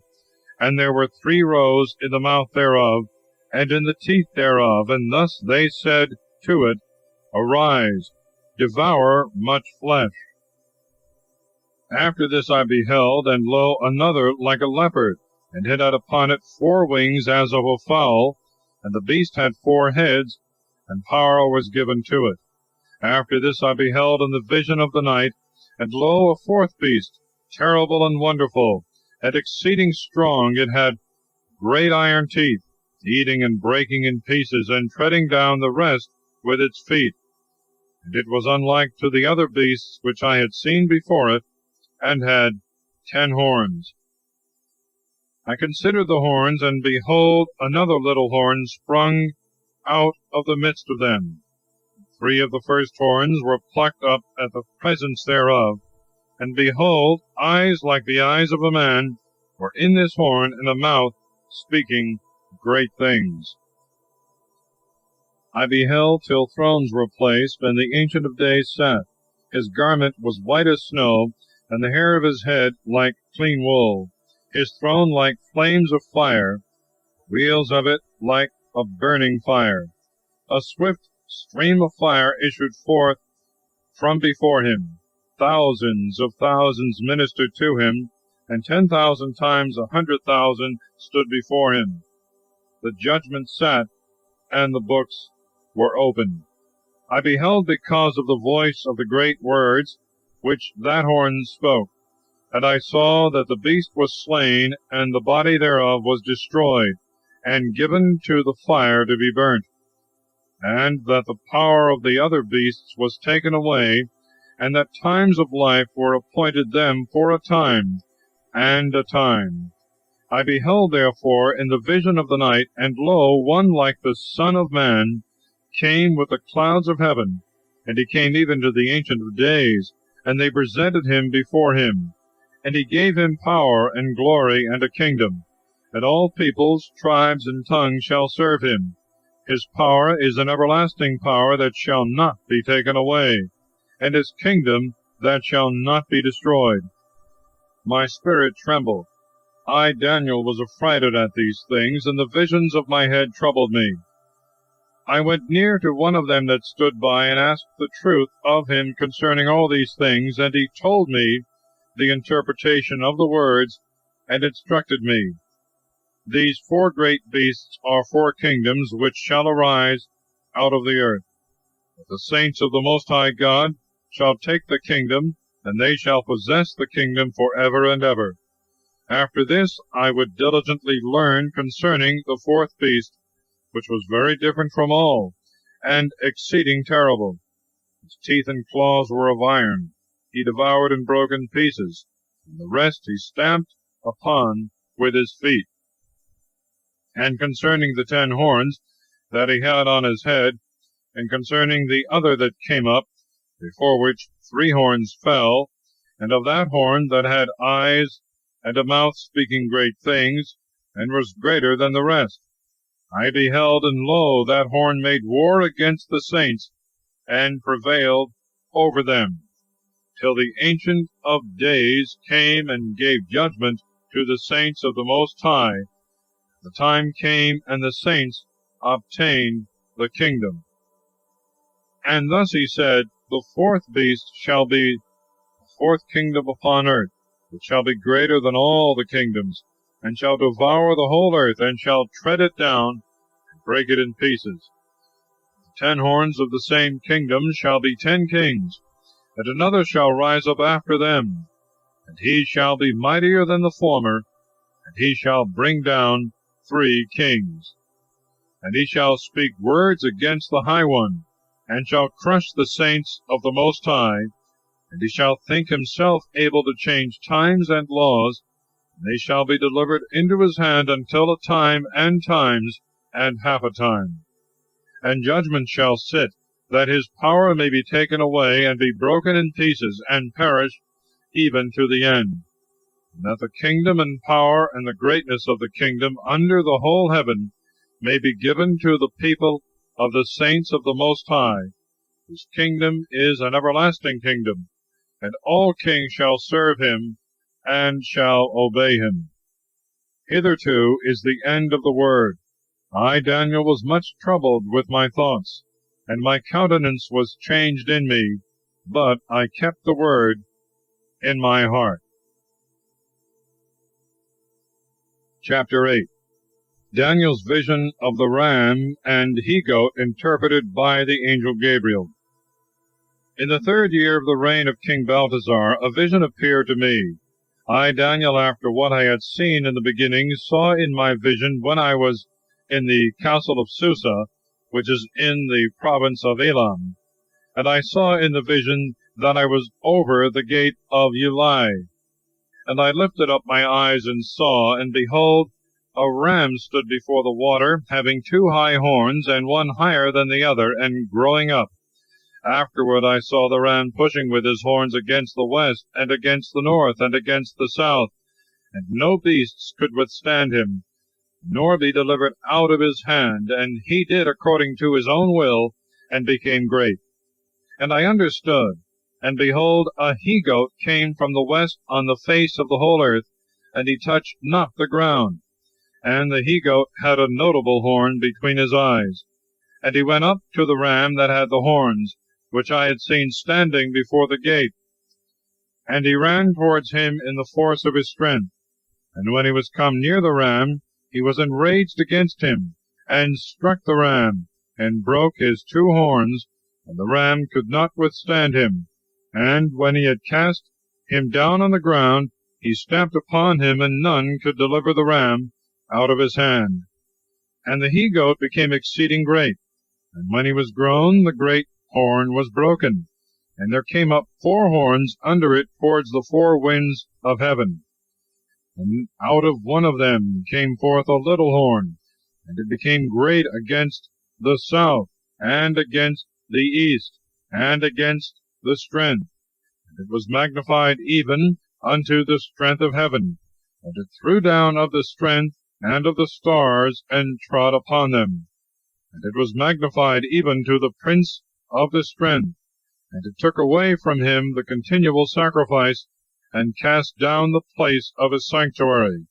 and there were 3 rows in the mouth thereof, and in the teeth thereof, and thus they said to it, Arise, devour much flesh. After this I beheld, and lo, another like a leopard, and it had upon it 4 wings as of a fowl, and the beast had 4 heads, and power was given to it. After this I beheld in the vision of the night, and lo, a 4th beast, terrible and wonderful, and exceeding strong. It had great iron teeth, eating and breaking in pieces, and treading down the rest with its feet. And it was unlike to the other beasts which I had seen before it, and had 10 horns. I considered the horns, and behold, another little horn sprung out of the midst of them. 3 of the first horns were plucked up at the presence thereof, and behold, eyes like the eyes of a man were in this horn, and a mouth speaking great things. I beheld till thrones were placed, and the Ancient of Days sat. His garment was white as snow, and the hair of his head like clean wool. His throne like flames of fire, wheels of it like a burning fire. A swift stream of fire issued forth from before him. Thousands of thousands ministered to him, and 10,000 times 100,000 stood before him. The judgment sat, and the books were opened. I beheld because of the voice of the great words which that horn spoke. And I saw that the beast was slain, and the body thereof was destroyed, and given to the fire to be burnt, and that the power of the other beasts was taken away, and that times of life were appointed them for a time, and a time. I beheld therefore in the vision of the night, and lo, one like the Son of Man came with the clouds of heaven, and he came even to the Ancient of Days, and they presented him before him. And he gave him power and glory and a kingdom, and all peoples, tribes, and tongues shall serve him. His power is an everlasting power that shall not be taken away, and his kingdom that shall not be destroyed. My spirit trembled. I, Daniel, was affrighted at these things, and the visions of my head troubled me. I went near to one of them that stood by, and asked the truth of him concerning all these things, and he told me the interpretation of the words, and instructed me. These 4 great beasts are 4 kingdoms which shall arise out of the earth. But the saints of the Most High God shall take the kingdom, and they shall possess the kingdom for ever and ever. After this I would diligently learn concerning the 4th beast, which was very different from all, and exceeding terrible. His teeth and claws were of iron. He devoured and broke in pieces, and the rest he stamped upon with his feet. And concerning the 10 horns that he had on his head, and concerning the other that came up, before which 3 horns fell, and of that horn that had eyes and a mouth speaking great things, and was greater than the rest, I beheld, and lo, that horn made war against the saints, and prevailed over them, till the Ancient of Days came and gave judgment to the saints of the Most High. The time came, and the saints obtained the kingdom. And thus he said, The 4th beast shall be the 4th kingdom upon earth, which shall be greater than all the kingdoms, and shall devour the whole earth, and shall tread it down, and break it in pieces. The 10 horns of the same kingdom shall be 10 kings, and another shall rise up after them, and he shall be mightier than the former, and he shall bring down 3 kings. And he shall speak words against the High One, and shall crush the saints of the Most High, and he shall think himself able to change times and laws, and they shall be delivered into his hand until a time and times and half a time. And judgment shall sit, that his power may be taken away, and be broken in pieces, and perish even to the end. And that the kingdom and power and the greatness of the kingdom under the whole heaven may be given to the people of the saints of the Most High, whose kingdom is an everlasting kingdom, and all kings shall serve him, and shall obey him. Hitherto is the end of the word. I, Daniel, was much troubled with my thoughts, and my countenance was changed in me, but I kept the word in my heart. Chapter 8. Daniel's vision of the ram and he-goat interpreted by the angel Gabriel. In the 3rd year of the reign of King Balthasar, a vision appeared to me. I, Daniel, after what I had seen in the beginning, saw in my vision when I was in the Council of Susa, which is in the province of Elam. And I saw in the vision that I was over the gate of Ulai. And I lifted up my eyes and saw, and behold, a ram stood before the water, having 2 high horns, and one higher than the other, and growing up. Afterward I saw the ram pushing with his horns against the west, and against the north, and against the south, and no beasts could withstand him, nor be delivered out of his hand, and he did according to his own will, and became great. And I understood, and behold, a he-goat came from the west on the face of the whole earth, and he touched not the ground. And the he-goat had a notable horn between his eyes. And he went up to the ram that had the horns, which I had seen standing before the gate. And he ran towards him in the force of his strength. And when he was come near the ram, he was enraged against him, and struck the ram, and broke his 2 horns, and the ram could not withstand him. And when he had cast him down on the ground, he stamped upon him, and none could deliver the ram out of his hand. And the he-goat became exceeding great, and when he was grown, the great horn was broken, and there came up 4 horns under it towards the 4 winds of heaven. And out of one of them came forth a little horn, and it became great against the south, and against the east, and against the strength. And it was magnified even unto the strength of heaven, and it threw down of the strength and of the stars, and trod upon them. And it was magnified even to the prince of the strength, and it took away from him the continual sacrifice, and cast down the place of his sanctuary.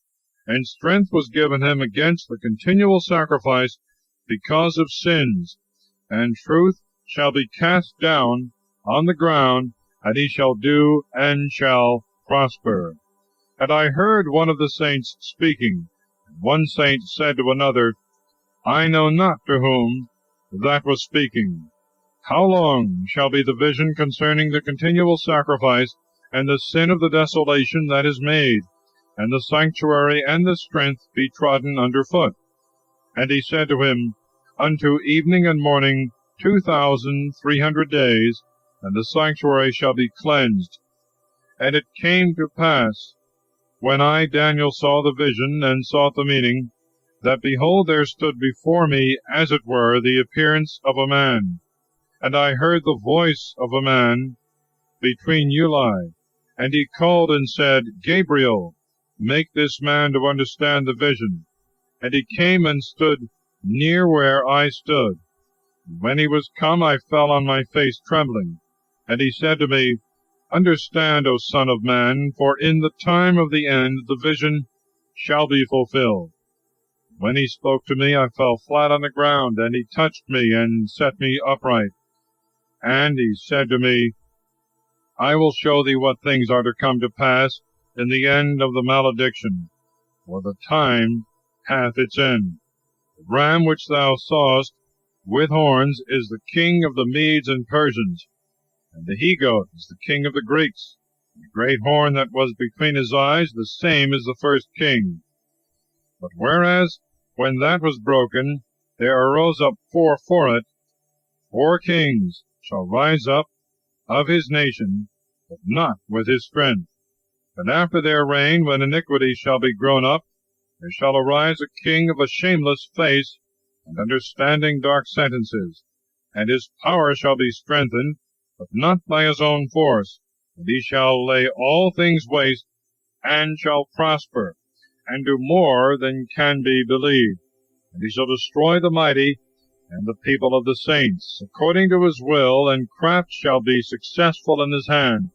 And strength was given him against the continual sacrifice because of sins. And truth shall be cast down on the ground, and he shall do and shall prosper. And I heard one of the saints speaking. And one saint said to another, I know not to whom that was speaking, how long shall be the vision concerning the continual sacrifice, and the sin of the desolation that is made, and the sanctuary and the strength be trodden under foot? And he said to him, Unto evening and morning 2,300 days, and the sanctuary shall be cleansed. And it came to pass, when I, Daniel, saw the vision, and sought the meaning, that behold, there stood before me, as it were, the appearance of a man. And I heard the voice of a man between Ulai. And he called and said, Gabriel, make this man to understand the vision. And he came and stood near where I stood. And when he was come, I fell on my face trembling. And he said to me, Understand, O Son of Man, for in the time of the end the vision shall be fulfilled. When he spoke to me, I fell flat on the ground, and he touched me and set me upright. And he said to me, I will show thee what things are to come to pass in the end of the malediction, for the time hath its end. The ram which thou sawest with horns is the king of the Medes and Persians, and the he-goat is the king of the Greeks. The great horn that was between his eyes, the same is the first king. But whereas, when that was broken, there arose up 4 for it, 4 kings shall rise up of his nation, but not with his strength. And after their reign, when iniquity shall be grown up, there shall arise a king of a shameless face, and understanding dark sentences. And his power shall be strengthened, but not by his own force. And he shall lay all things waste, and shall prosper, and do more than can be believed. And he shall destroy the mighty, and the people of the saints, according to his will, and craft shall be successful in his hand.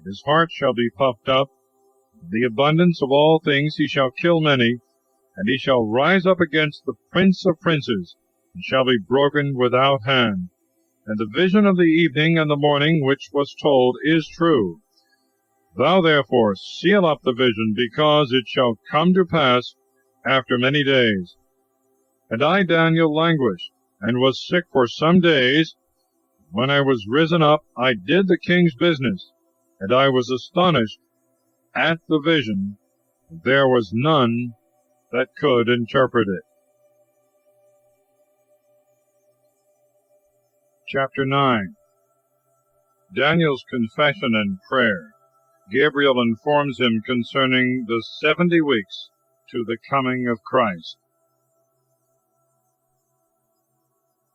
His heart shall be puffed up. The abundance of all things he shall kill many, and he shall rise up against the prince of princes, and shall be broken without hand. And the vision of the evening and the morning which was told is true. Thou therefore seal up the vision, because it shall come to pass after many days. And I, Daniel, languished, and was sick for some days. When I was risen up, I did the king's business, and I was astonished at the vision. There was none that could interpret it. Chapter 9. Daniel's confession and prayer. Gabriel informs him concerning the 70 weeks to the coming of Christ.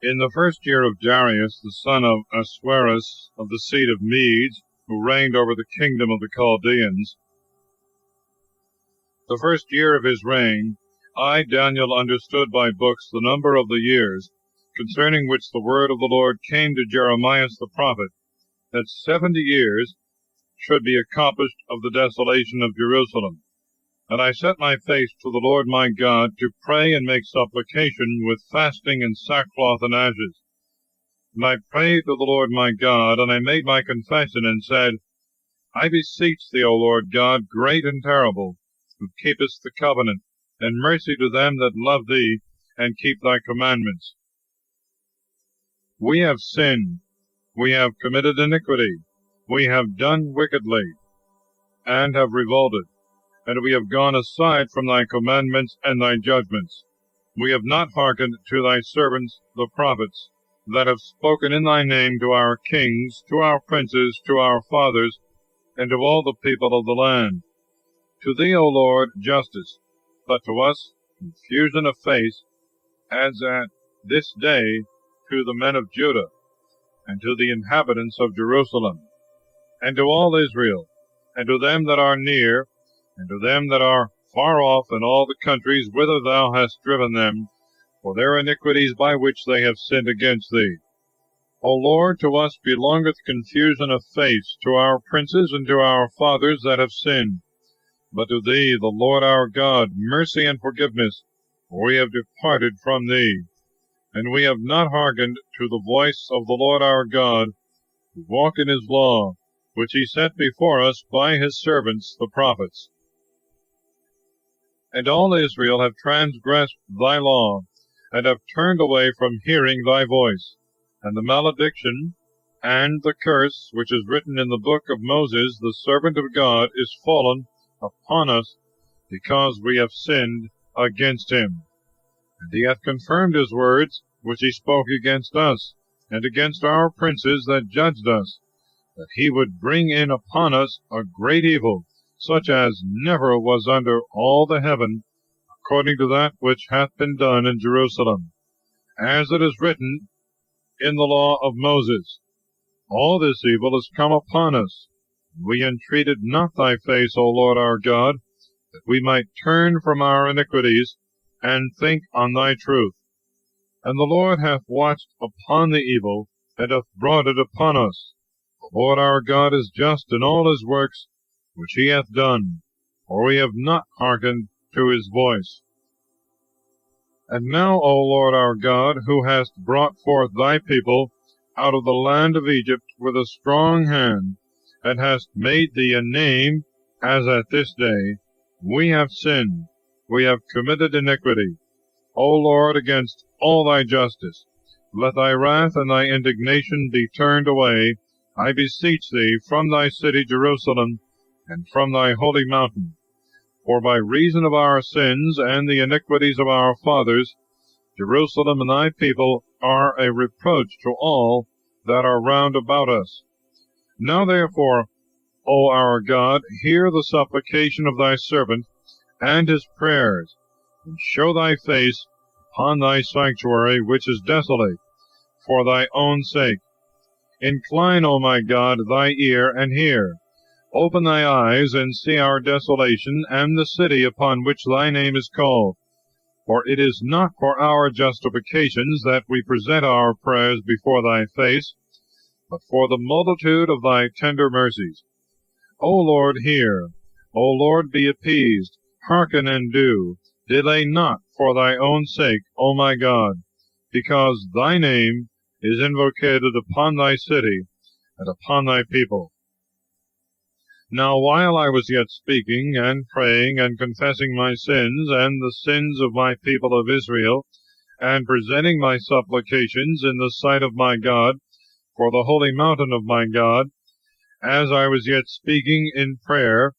In the first year of Darius, the son of Ahasuerus, of the seed of Medes, who reigned over the kingdom of the Chaldeans, the first year of his reign, I, Daniel, understood by books the number of the years, concerning which the word of the Lord came to Jeremiah the prophet, that 70 years should be accomplished of the desolation of Jerusalem. And I set my face to the Lord my God to pray and make supplication with fasting and sackcloth and ashes. And I prayed to the Lord my God, and I made my confession, and said, I beseech thee, O Lord God, great and terrible, who keepest the covenant, and mercy to them that love thee, and keep thy commandments. We have sinned, we have committed iniquity, we have done wickedly, and have revolted, and we have gone aside from thy commandments and thy judgments. We have not hearkened to thy servants the prophets, that have spoken in thy name to our kings, to our princes, to our fathers, and to all the people of the land. To thee, O Lord, justice, but to us confusion of face, as at this day to the men of Judah, and to the inhabitants of Jerusalem, and to all Israel, and to them that are near, and to them that are far off in all the countries whither thou hast driven them, for their iniquities by which they have sinned against thee. O Lord, to us belongeth confusion of face, to our princes and to our fathers that have sinned. But to thee, the Lord our God, mercy and forgiveness, for we have departed from thee. And we have not hearkened to the voice of the Lord our God, to walk in his law, which he set before us by his servants the prophets. And all Israel have transgressed thy law, and have turned away from hearing thy voice. And the malediction and the curse which is written in the book of Moses, the servant of God, is fallen upon us, because we have sinned against him. And he hath confirmed his words, which he spoke against us, and against our princes that judged us, that he would bring in upon us a great evil, such as never was under all the heaven, according to that which hath been done in Jerusalem. As it is written in the law of Moses, all this evil is come upon us. We entreated not thy face, O Lord our God, that we might turn from our iniquities, and think on thy truth. And the Lord hath watched upon the evil, and hath brought it upon us. The Lord our God is just in all his works which he hath done, for we have not hearkened to his voice. And now, O Lord our God, who hast brought forth thy people out of the land of Egypt with a strong hand, and hast made thee a name, as at this day, we have sinned, we have committed iniquity. O Lord, against all thy justice, let thy wrath and thy indignation be turned away, I beseech thee, from thy city Jerusalem, and from thy holy mountain. For by reason of our sins and the iniquities of our fathers, Jerusalem and thy people are a reproach to all that are round about us. Now therefore, O our God, hear the supplication of thy servant and his prayers, and show thy face upon thy sanctuary, which is desolate, for thy own sake. Incline, O my God, thy ear, and hear. Open thy eyes, and see our desolation, and the city upon which thy name is called. For it is not for our justifications that we present our prayers before thy face, but for the multitude of thy tender mercies. O Lord, hear. O Lord, be appeased. Hearken and do. Delay not for thy own sake, O my God, because thy name is invocated upon thy city and upon thy people. Now while I was yet speaking and praying and confessing my sins and the sins of my people of Israel, and presenting my supplications in the sight of my God for the holy mountain of my God, as I was yet speaking in prayer,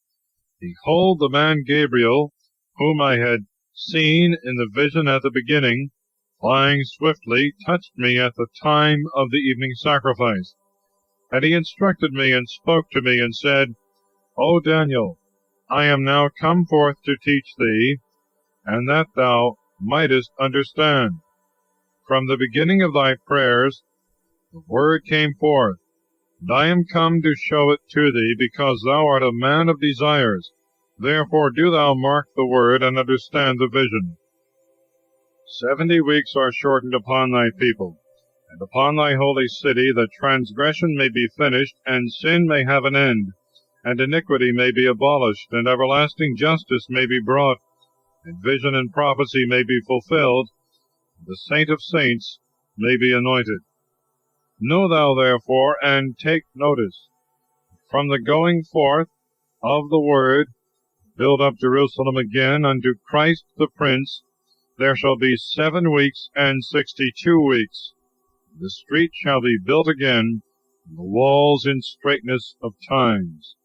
behold, the man Gabriel, whom I had seen in the vision at the beginning, flying swiftly, touched me at the time of the evening sacrifice. And he instructed me and spoke to me and said, O Daniel, I am now come forth to teach thee, and that thou mightest understand. From the beginning of thy prayers the word came forth, and I am come to show it to thee, because thou art a man of desires. Therefore do thou mark the word, and understand the vision. 70 weeks are shortened upon thy people, and upon thy holy city, that transgression may be finished, and sin may have an end, and iniquity may be abolished, and everlasting justice may be brought, and vision and prophecy may be fulfilled, and the saint of saints may be anointed. Know thou therefore, and take notice, from the going forth of the word, build up Jerusalem again unto Christ the Prince, there shall be 7 weeks and 62 weeks. The street shall be built again, and the walls in straightness of times.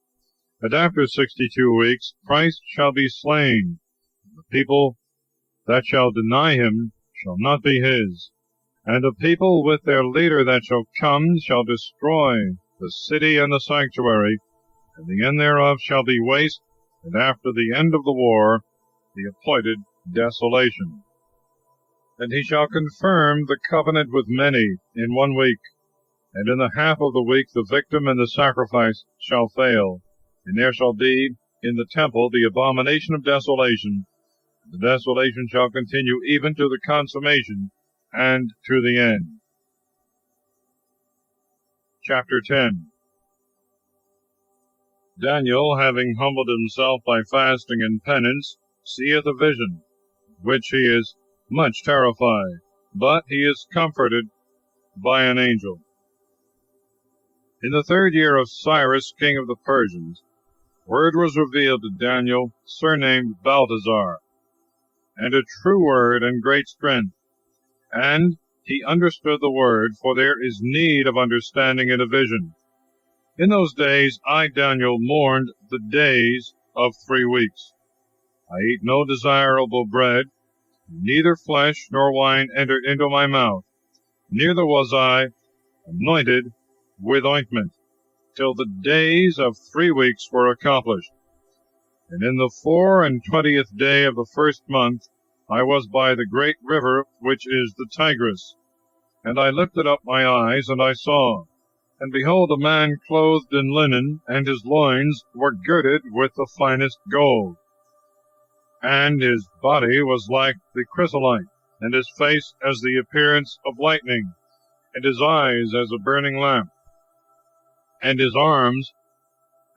And after 62 weeks Christ shall be slain. The people that shall deny him shall not be his. And the people with their leader that shall come shall destroy the city and the sanctuary, and the end thereof shall be waste, and after the end of the war the appointed desolation. And he shall confirm the covenant with many in 1 week, and in the half of the week the victim and the sacrifice shall fail, and there shall be in the temple the abomination of desolation, and the desolation shall continue even to the consummation and to the end. Chapter 10. Daniel, having humbled himself by fasting and penance, seeth a vision, which he is much terrified, but he is comforted by an angel. In the 3rd year of Cyrus, king of the Persians, word was revealed to Daniel, surnamed Belteshazzar, and a true word and great strength. And he understood the word, for there is need of understanding in a vision. In those days I, Daniel, mourned the days of 3 weeks. I ate no desirable bread, neither flesh nor wine entered into my mouth, neither was I anointed with ointment, till the days of 3 weeks were accomplished. And in the 24th day of the 1st month I was by the great river which is the Tigris. And I lifted up my eyes, and I saw, and behold, a man clothed in linen, and his loins were girded with the finest gold. And his body was like the chrysolite, and his face as the appearance of lightning, and his eyes as a burning lamp, and his arms,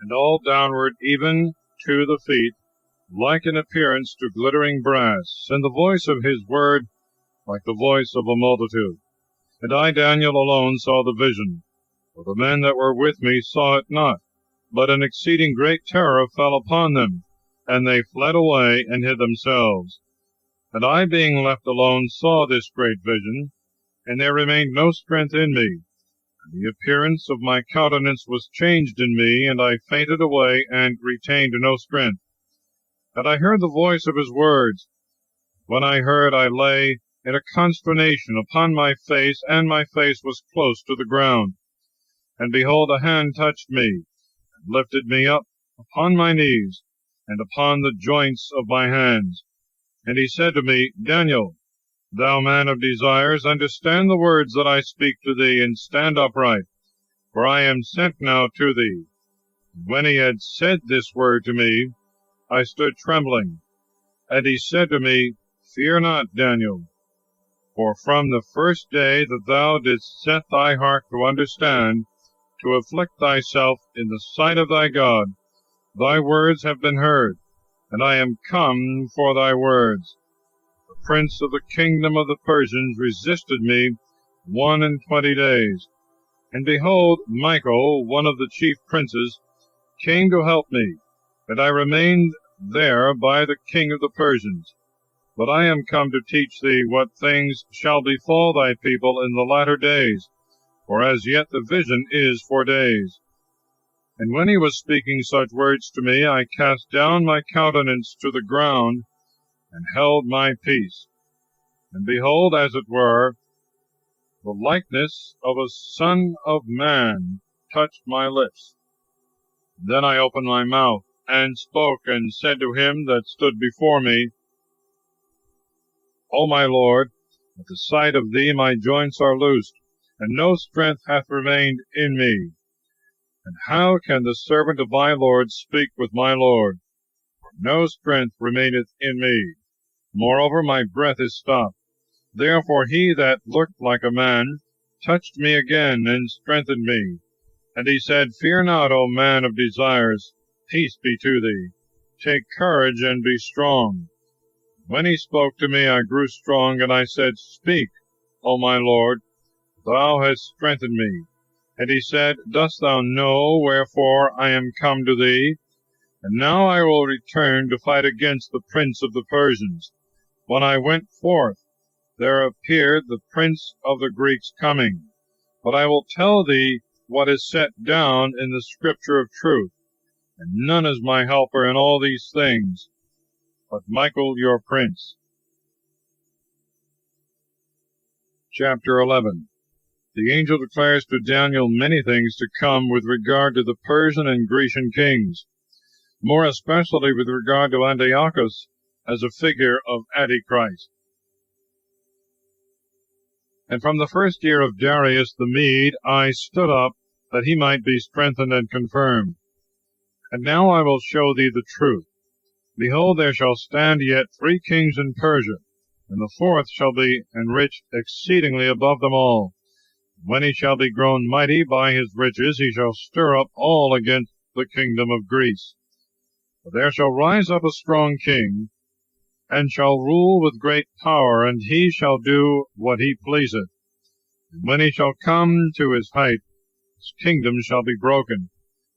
and all downward even to the feet, like an appearance to glittering brass, and the voice of his word like the voice of a multitude. And I, Daniel, alone saw the vision, for the men that were with me saw it not, but an exceeding great terror fell upon them, and they fled away and hid themselves. And I, being left alone, saw this great vision, and there remained no strength in me. And the appearance of my countenance was changed in me, and I fainted away and retained no strength. And I heard the voice of his words. When I heard, I lay in a consternation upon my face, and my face was close to the ground. And behold, a hand touched me, and lifted me up upon my knees, and upon the joints of my hands. And he said to me, Daniel, thou man of desires, understand the words that I speak to thee, and stand upright, for I am sent now to thee. And when he had said this word to me, I stood trembling. And he said to me, Fear not, Daniel, for from the first day that thou didst set thy heart to understand, to afflict thyself in the sight of thy God, thy words have been heard, and I am come for thy words. The prince of the kingdom of the Persians resisted me 21 days. And behold, Michael, one of the chief princes, came to help me, and I remained there by the king of the Persians. But I am come to teach thee what things shall befall thy people in the latter days, for as yet the vision is for days. And when he was speaking such words to me, I cast down my countenance to the ground, and held my peace. And behold, as it were, the likeness of a son of man touched my lips. Then I opened my mouth, and spoke, and said to him that stood before me, O my Lord, at the sight of thee my joints are loosed, and no strength hath remained in me. And how can the servant of my Lord speak with my Lord? For no strength remaineth in me. Moreover, my breath is stopped. Therefore he that looked like a man touched me again, and strengthened me. And he said, Fear not, O man of desires, peace be to thee. Take courage, and be strong. When he spoke to me, I grew strong, and I said, Speak, O my Lord, thou hast strengthened me. And he said, Dost thou know wherefore I am come to thee? And now I will return to fight against the prince of the Persians. When I went forth, there appeared the prince of the Greeks coming. But I will tell thee what is set down in the scripture of truth, and none is my helper in all these things, but Michael your prince. Chapter 11. The angel declares to Daniel many things to come with regard to the Persian and Grecian kings, more especially with regard to Antiochus as a figure of Antichrist. And from the first year of Darius the Mede I stood up, that he might be strengthened and confirmed. And now I will show thee the truth. Behold, there shall stand yet 3 kings in Persia, and the 4th shall be enriched exceedingly above them all. When he shall be grown mighty by his riches, he shall stir up all against the kingdom of Greece. For there shall rise up a strong king, and shall rule with great power, and he shall do what he pleaseth. And when he shall come to his height, his kingdom shall be broken,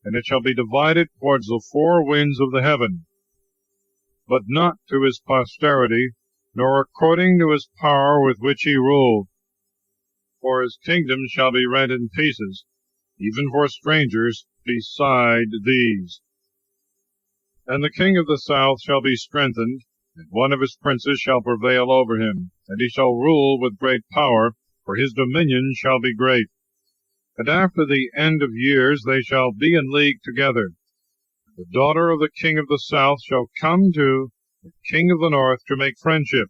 and it shall be divided towards the 4 winds of the heaven, but not to his posterity, nor according to his power with which he ruled. For his kingdom shall be rent in pieces, even for strangers beside these. And the king of the south shall be strengthened, and one of his princes shall prevail over him, and he shall rule with great power, for his dominion shall be great. And after the end of years they shall be in league together. The daughter of the king of the south shall come to the king of the north to make friendship.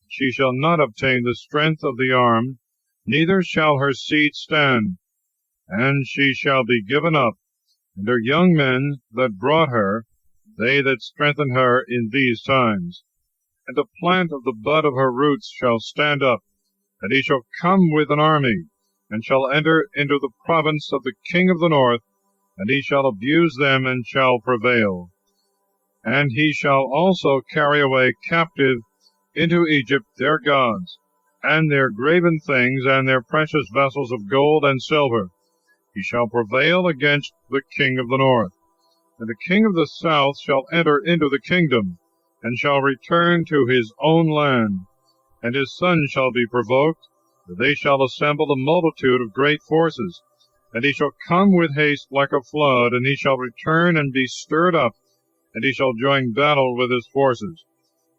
She shall not obtain the strength of the arm, neither shall her seed stand. And she shall be given up, and her young men that brought her, they that strengthen her in these times. And the plant of the bud of her roots shall stand up, and he shall come with an army, and shall enter into the province of the king of the north, and he shall abuse them, and shall prevail. And he shall also carry away captive into Egypt their gods, and their graven things, and their precious vessels of gold and silver. He shall prevail against the king of the north. And the king of the south shall enter into the kingdom, and shall return to his own land. And his son shall be provoked, that they shall assemble a multitude of great forces. And he shall come with haste like a flood, and he shall return and be stirred up, and he shall join battle with his forces.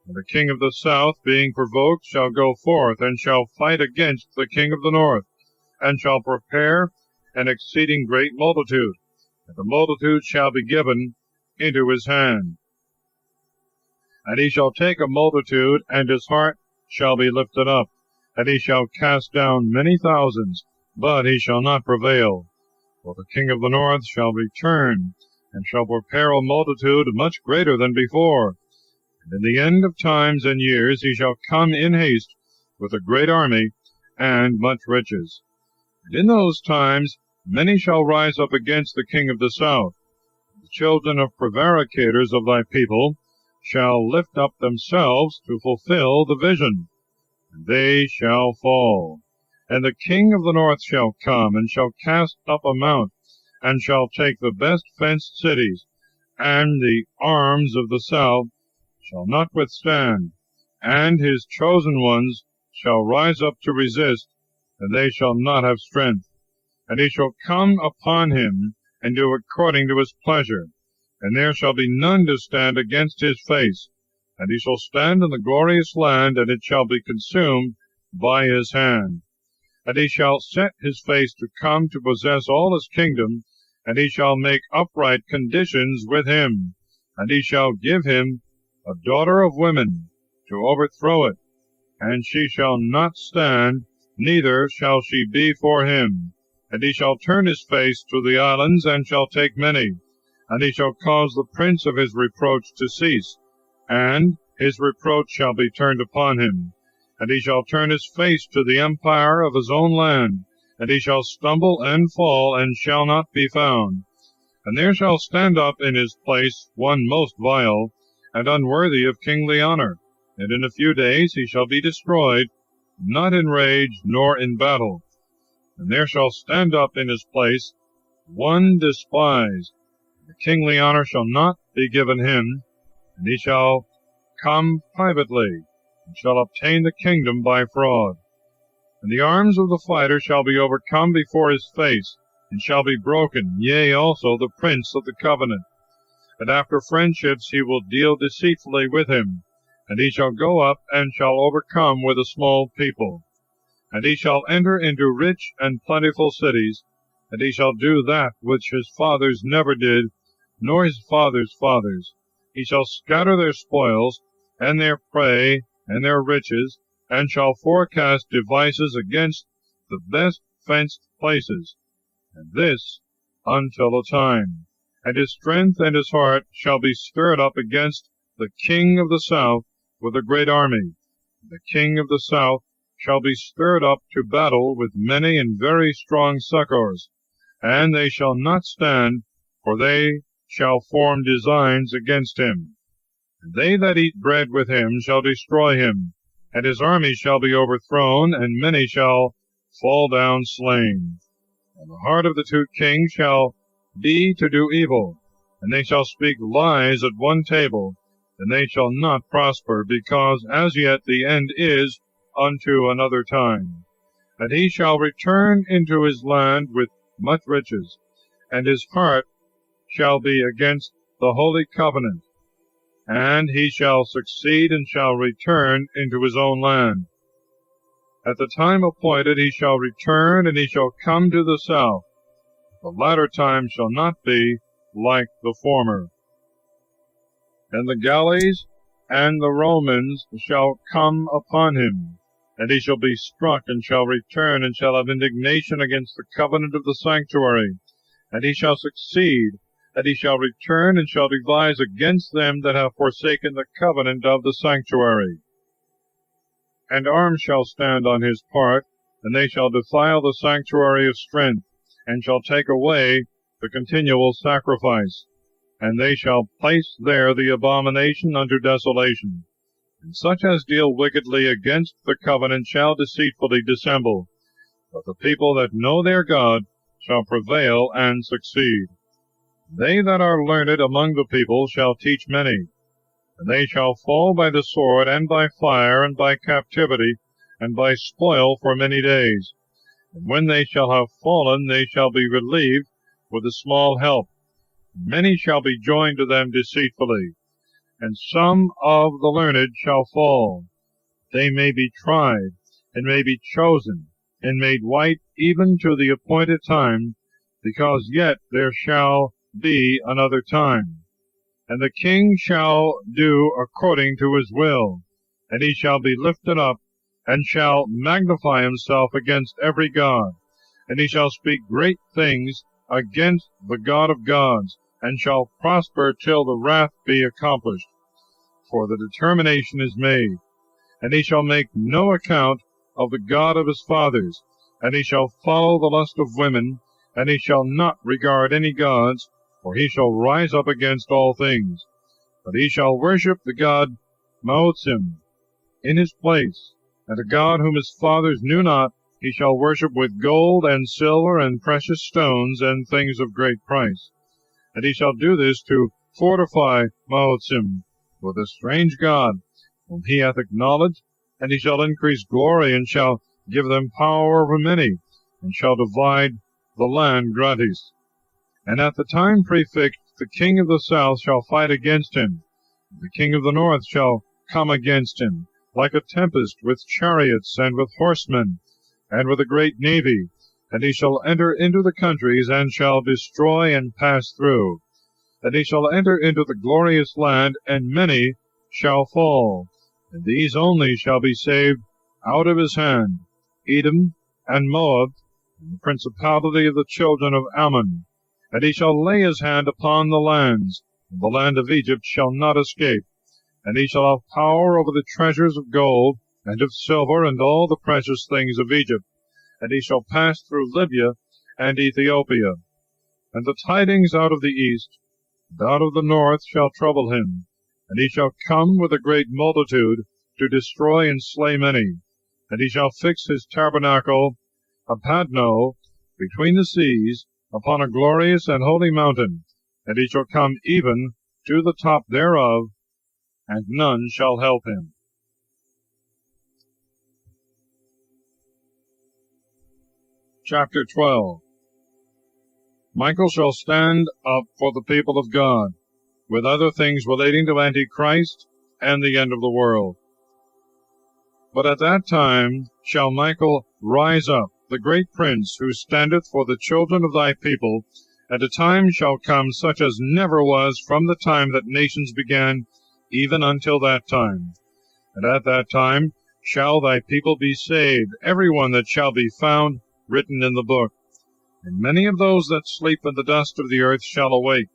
And the king of the south, being provoked, shall go forth, and shall fight against the king of the north, and shall prepare an exceeding great multitude, and the multitude shall be given into his hand. And he shall take a multitude, and his heart shall be lifted up, and he shall cast down many thousands, but he shall not prevail. For the king of the north shall return, and shall prepare a multitude much greater than before. And in the end of times and years he shall come in haste with a great army and much riches. And in those times many shall rise up against the king of the south, children of prevaricators of thy people shall lift up themselves to fulfill the vision, and they shall fall. And the king of the north shall come, and shall cast up a mount, and shall take the best fenced cities, and the arms of the south shall not withstand, and his chosen ones shall rise up to resist, and they shall not have strength. And he shall come upon him, and do according to his pleasure, and there shall be none to stand against his face. And he shall stand in the glorious land, and it shall be consumed by his hand. And he shall set his face to come to possess all his kingdom, and he shall make upright conditions with him, and he shall give him a daughter of women to overthrow it, and she shall not stand, neither shall she be for him. And he shall turn his face to the islands, and shall take many, and he shall cause the prince of his reproach to cease, and his reproach shall be turned upon him. And he shall turn his face to the empire of his own land, and he shall stumble and fall, and shall not be found. And there shall stand up in his place one most vile, and unworthy of kingly honor, and in a few days he shall be destroyed, not in rage nor in battle. And there shall stand up in his place one despised, the kingly honor shall not be given him, and he shall come privately, and shall obtain the kingdom by fraud. And the arms of the fighter shall be overcome before his face, and shall be broken, yea, also the prince of the covenant. And after friendships he will deal deceitfully with him, and he shall go up, and shall overcome with a small people. And he shall enter into rich and plentiful cities, and he shall do that which his fathers never did, nor his fathers' fathers. He shall scatter their spoils, and their prey, and their riches, and shall forecast devices against the best fenced places, and this until a time. And his strength and his heart shall be stirred up against the king of the south with a great army. The king of the south shall be stirred up to battle with many and very strong succors, and they shall not stand, for they shall form designs against him. And they that eat bread with him shall destroy him, and his army shall be overthrown, and many shall fall down slain. And the heart of the two kings shall be to do evil, and they shall speak lies at one table, and they shall not prosper, because as yet the end is unto another time. And he shall return into his land with much riches, and his heart shall be against the holy covenant, and he shall succeed, and shall return into his own land. At the time appointed he shall return, and he shall come to the south. The latter time shall not be like the former. And the galleys and the Romans shall come upon him, and he shall be struck, and shall return, and shall have indignation against the covenant of the sanctuary. And he shall succeed, and he shall return, and shall devise against them that have forsaken the covenant of the sanctuary. And arms shall stand on his part, and they shall defile the sanctuary of strength, and shall take away the continual sacrifice. And they shall place there the abomination unto desolation. And such as deal wickedly against the covenant shall deceitfully dissemble. But the people that know their God shall prevail and succeed. They that are learned among the people shall teach many. And they shall fall by the sword, and by fire, and by captivity, and by spoil for many days. And when they shall have fallen, they shall be relieved with a small help. Many shall be joined to them deceitfully, and some of the learned shall fall. They may be tried, and may be chosen, and made white even to the appointed time, because yet there shall be another time. And the king shall do according to his will, and he shall be lifted up, and shall magnify himself against every god, and he shall speak great things against the God of gods, and shall prosper till the wrath be accomplished. For the determination is made. And he shall make no account of the God of his fathers, and he shall follow the lust of women, and he shall not regard any gods, for he shall rise up against all things. But he shall worship the god Maotzim in his place, and a god whom his fathers knew not he shall worship with gold and silver and precious stones and things of great price. And he shall do this to fortify Maotzim with a strange god, whom he hath acknowledged, and he shall increase glory, and shall give them power over many, and shall divide the land gratis. And at the time prefixed, the king of the south shall fight against him, and the king of the north shall come against him, like a tempest, with chariots, and with horsemen, and with a great navy. And he shall enter into the countries, and shall destroy and pass through. And he shall enter into the glorious land, and many shall fall. And these only shall be saved out of his hand, Edom and Moab, and the principality of the children of Ammon. And he shall lay his hand upon the lands, and the land of Egypt shall not escape. And he shall have power over the treasures of gold, and of silver, and all the precious things of Egypt. And he shall pass through Libya and Ethiopia. And the tidings out of the east, and out of the north shall trouble him. And he shall come with a great multitude, to destroy and slay many. And he shall fix his tabernacle, Apadno, between the seas, upon a glorious and holy mountain. And he shall come even to the top thereof, and none shall help him. Chapter 12. Michael shall stand up for the people of God, with other things relating to Antichrist and the end of the world. But at that time shall Michael rise up, the great prince, who standeth for the children of thy people, and a time shall come such as never was from the time that nations began, even until that time. And at that time shall thy people be saved, every one that shall be found written in the book. And many of those that sleep in the dust of the earth shall awake,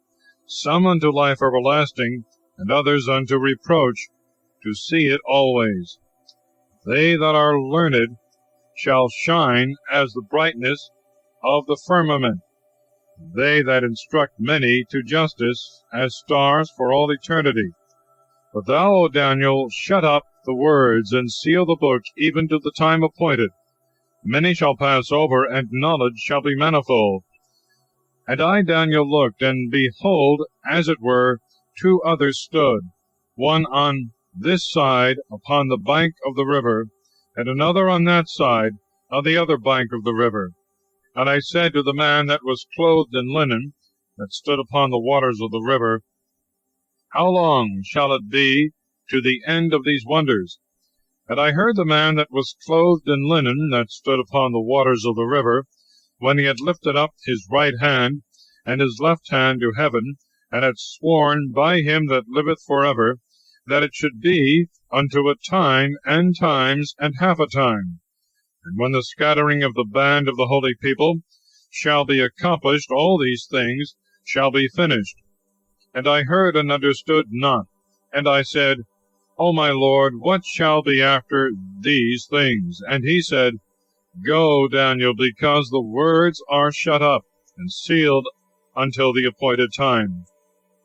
some unto life everlasting, and others unto reproach, to see it always. They that are learned shall shine as the brightness of the firmament, they that instruct many to justice as stars for all eternity. But thou, O Daniel, shut up the words, and seal the book, even to the time appointed. Many shall pass over, and knowledge shall be manifold. And I, Daniel, looked, and behold, as it were, two others stood, one on this side upon the bank of the river, and another on that side on the other bank of the river. And I said to the man that was clothed in linen, that stood upon the waters of the river, How long shall it be to the end of these wonders? And I heard the man that was clothed in linen, that stood upon the waters of the river, when he had lifted up his right hand and his left hand to heaven, and had sworn by him that liveth for ever, that it should be unto a time, and times, and half a time. And when the scattering of the band of the holy people shall be accomplished, all these things shall be finished. And I heard and understood not. And I said, O my Lord, what shall be after these things? And he said, Go, Daniel, because the words are shut up and sealed until the appointed time.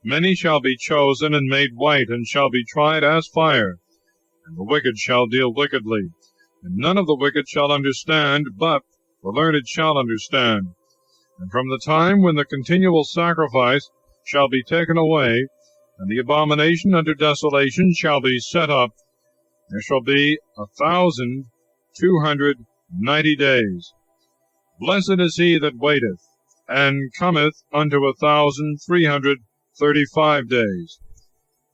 Many shall be chosen and made white, and shall be tried as fire. And the wicked shall deal wickedly. And none of the wicked shall understand, but the learned shall understand. And from the time when the continual sacrifice shall be taken away, and the abomination unto desolation shall be set up, there shall be 1,290 days. Blessed is he that waiteth, and cometh unto 1,335 days.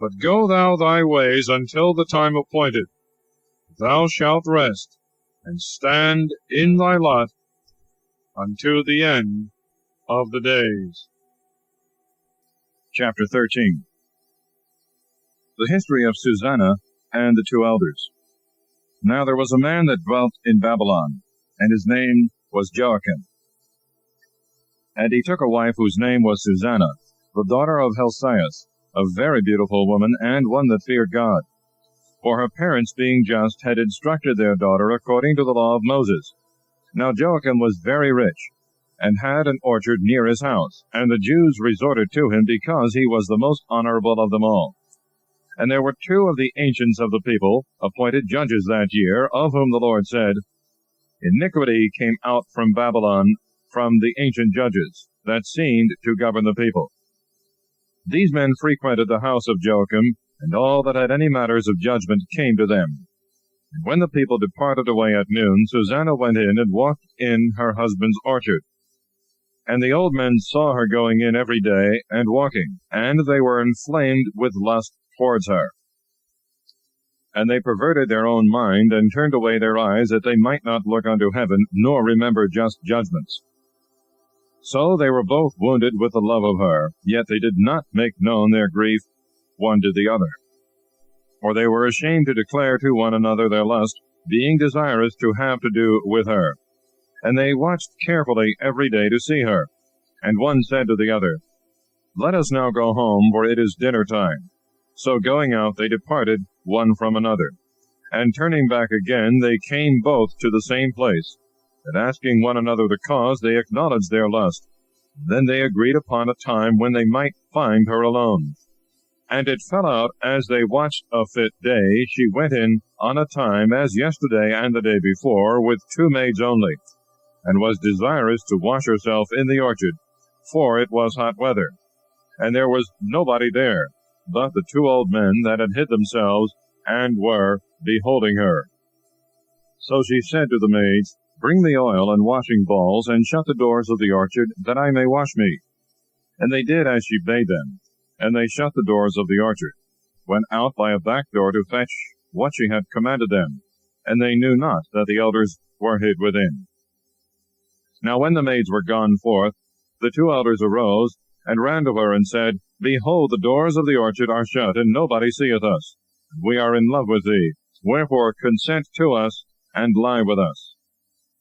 But go thou thy ways until the time appointed. Thou shalt rest, and stand in thy lot unto the end of the days. Chapter 13. The history of Susanna and the two elders. Now there was a man that dwelt in Babylon, and his name was Joachim. And he took a wife whose name was Susanna, the daughter of Helcias, a very beautiful woman, and one that feared God. For her parents, being just, had instructed their daughter according to the law of Moses. Now Joachim was very rich, and had an orchard near his house, and the Jews resorted to him because he was the most honorable of them all. And there were 2 of the ancients of the people appointed judges that year, of whom the Lord said, Iniquity came out from Babylon from the ancient judges, that seemed to govern the people. These men frequented the house of Joachim, and all that had any matters of judgment came to them. And when the people departed away at noon, Susanna went in and walked in her husband's orchard. And the old men saw her going in every day and walking, and they were inflamed with lust towards her. And they perverted their own mind, and turned away their eyes, that they might not look unto heaven, nor remember just judgments. So they were both wounded with the love of her, yet they did not make known their grief one to the other. For they were ashamed to declare to one another their lust, being desirous to have to do with her. And they watched carefully every day to see her. And one said to the other, Let us now go home, for it is dinner time. So going out they departed one from another. And turning back again, they came both to the same place. And asking one another the cause, they acknowledged their lust. Then they agreed upon a time when they might find her alone. And it fell out, as they watched a fit day, she went in on a time as yesterday and the day before, with 2 maids only, and was desirous to wash herself in the orchard, for it was hot weather. And there was nobody there, but the 2 old men that had hid themselves, and were beholding her. So she said to the maids, Bring the oil and washing balls, and shut the doors of the orchard, that I may wash me. And they did as she bade them, and they shut the doors of the orchard, went out by a back door to fetch what she had commanded them, and they knew not that the elders were hid within. Now when the maids were gone forth, the 2 elders arose, and ran to her, and said, Behold, the doors of the orchard are shut, and nobody seeth us. We are in love with thee. Wherefore consent to us, and lie with us.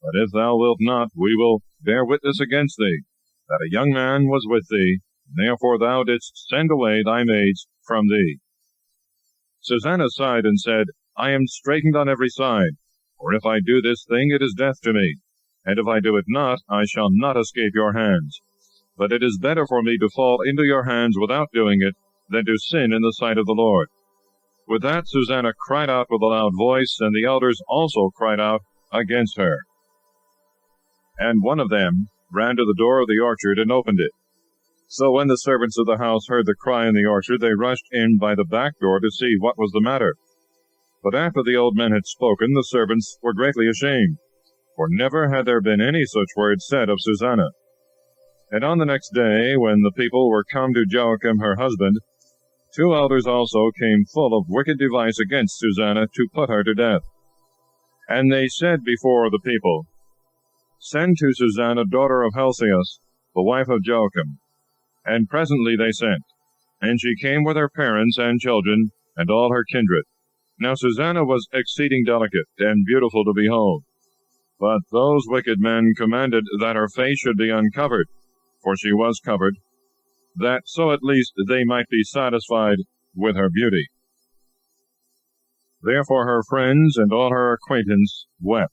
But if thou wilt not, we will bear witness against thee, that a young man was with thee, therefore thou didst send away thy maids from thee. Susanna sighed, and said, I am straitened on every side, for if I do this thing, it is death to me, and if I do it not, I shall not escape your hands. But it is better for me to fall into your hands without doing it, than to sin in the sight of the Lord. With that Susanna cried out with a loud voice, and the elders also cried out against her. And one of them ran to the door of the orchard and opened it. So when the servants of the house heard the cry in the orchard, they rushed in by the back door to see what was the matter. But after the old men had spoken, the servants were greatly ashamed, for never had there been any such word said of Susanna. And on the next day, when the people were come to Joachim her husband, 2 elders also came full of wicked device against Susanna to put her to death. And they said before the people, Send to Susanna, daughter of Helcias, the wife of Joachim. And presently they sent, and she came with her parents and children, and all her kindred. Now Susanna was exceeding delicate, and beautiful to behold. But those wicked men commanded that her face should be uncovered, for she was covered, that so at least they might be satisfied with her beauty. Therefore her friends and all her acquaintance wept.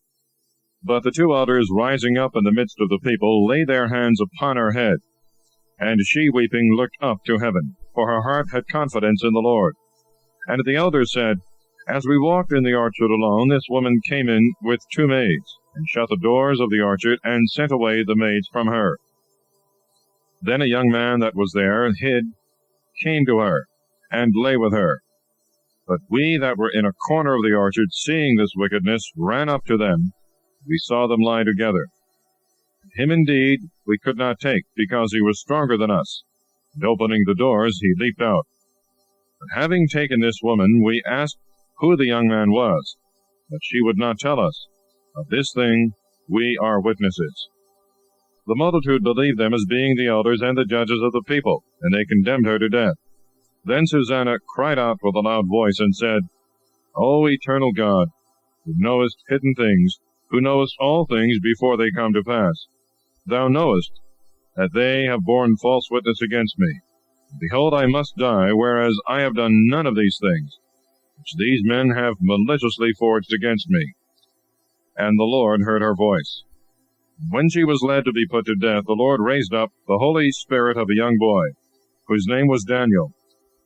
But the 2 elders, rising up in the midst of the people, laid their hands upon her head. And she, weeping, looked up to heaven, for her heart had confidence in the Lord. And the elders said, As we walked in the orchard alone, this woman came in with 2 maids, and shut the doors of the orchard, and sent away the maids from her. Then a young man that was there, hid, came to her, and lay with her. But we that were in a corner of the orchard, seeing this wickedness, ran up to them. We saw them lie together. Him indeed we could not take, because he was stronger than us. And opening the doors, he leaped out. But having taken this woman, we asked who the young man was. But she would not tell us. Of this thing we are witnesses. The multitude believed them as being the elders and the judges of the people, and they condemned her to death. Then Susanna cried out with a loud voice, and said, O eternal God, who knowest hidden things, who knowest all things before they come to pass, thou knowest that they have borne false witness against me. Behold, I must die, whereas I have done none of these things, which these men have maliciously forged against me. And the Lord heard her voice. When she was led to be put to death, the Lord raised up the Holy Spirit of a young boy, whose name was Daniel.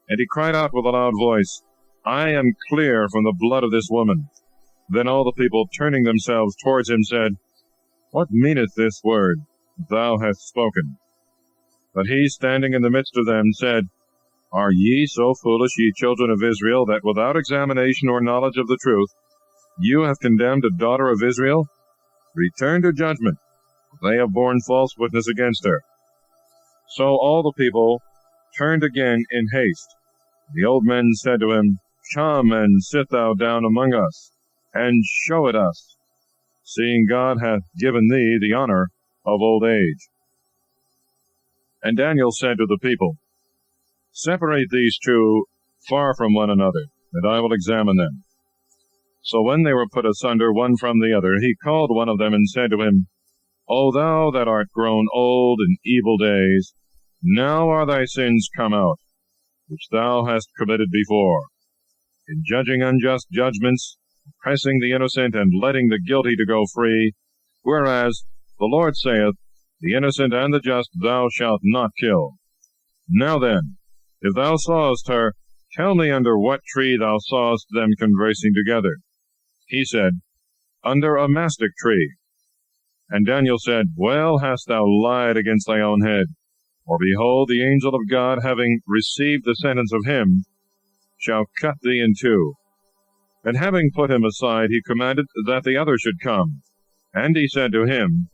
And he cried out with a loud voice, I am clear from the blood of this woman. Then all the people, turning themselves towards him, said, What meaneth this word thou hast spoken? But he, standing in the midst of them, said, Are ye so foolish, ye children of Israel, that without examination or knowledge of the truth, you have condemned a daughter of Israel? Return to judgment. They have borne false witness against her. So all the people turned again in haste. The old men said to him, Come and sit thou down among us, and show it us, seeing God hath given thee the honor of old age. And Daniel said to the people, Separate these two far from one another, and I will examine them. So when they were put asunder one from the other, he called one of them and said to him, O thou that art grown old in evil days, now are thy sins come out, which thou hast committed before, in judging unjust judgments, oppressing the innocent, and letting the guilty to go free, whereas the Lord saith, The innocent and the just thou shalt not kill. Now then, if thou sawest her, tell me under what tree thou sawest them conversing together. He said, Under a mastic tree. And Daniel said, Well hast thou lied against thy own head. For behold, the angel of God, having received the sentence of him, shall cut thee in two. And having put him aside, he commanded that the other should come. And he said to him,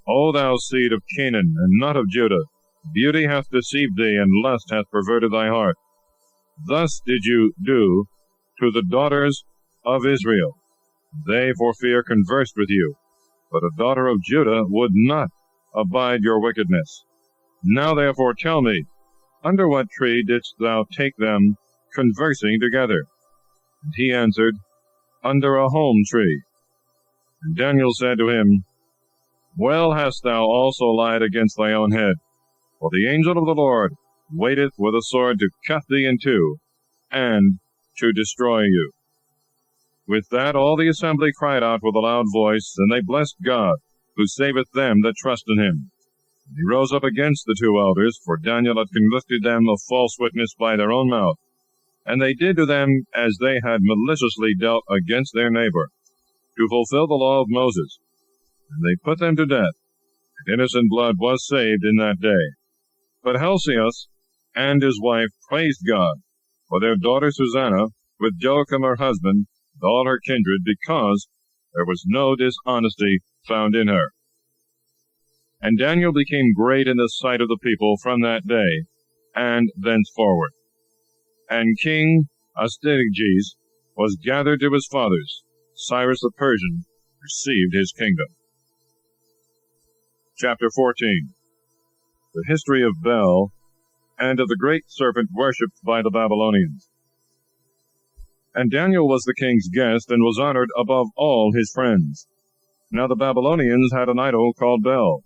O thou seed of Canaan, and not of Judah, beauty hath deceived thee, and lust hath perverted thy heart. Thus did you do to the daughters of Israel. They for fear conversed with you, but a daughter of Judah would not abide your wickedness. Now therefore tell me, under what tree didst thou take them conversing together? And he answered, Under a holm tree. And Daniel said to him, Well hast thou also lied against thy own head, for the angel of the Lord waiteth with a sword to cut thee in two, and to destroy you. With that all the assembly cried out with a loud voice, and they blessed God, who saveth them that trust in him. And he rose up against the two elders, for Daniel had convicted them of false witness by their own mouth. And they did to them as they had maliciously dealt against their neighbor, to fulfill the law of Moses. And they put them to death, and innocent blood was saved in that day. But Helcias and his wife praised God for their daughter Susanna, with Joachim her husband, and all her kindred, because there was no dishonesty found in her. And Daniel became great in the sight of the people from that day and thenceforward. And King Astyages was gathered to his fathers. Cyrus the Persian received his kingdom. Chapter 14. The history of Bel, and of the great serpent worshipped by the Babylonians. And Daniel was the king's guest, and was honored above all his friends. Now the Babylonians had an idol called Bel,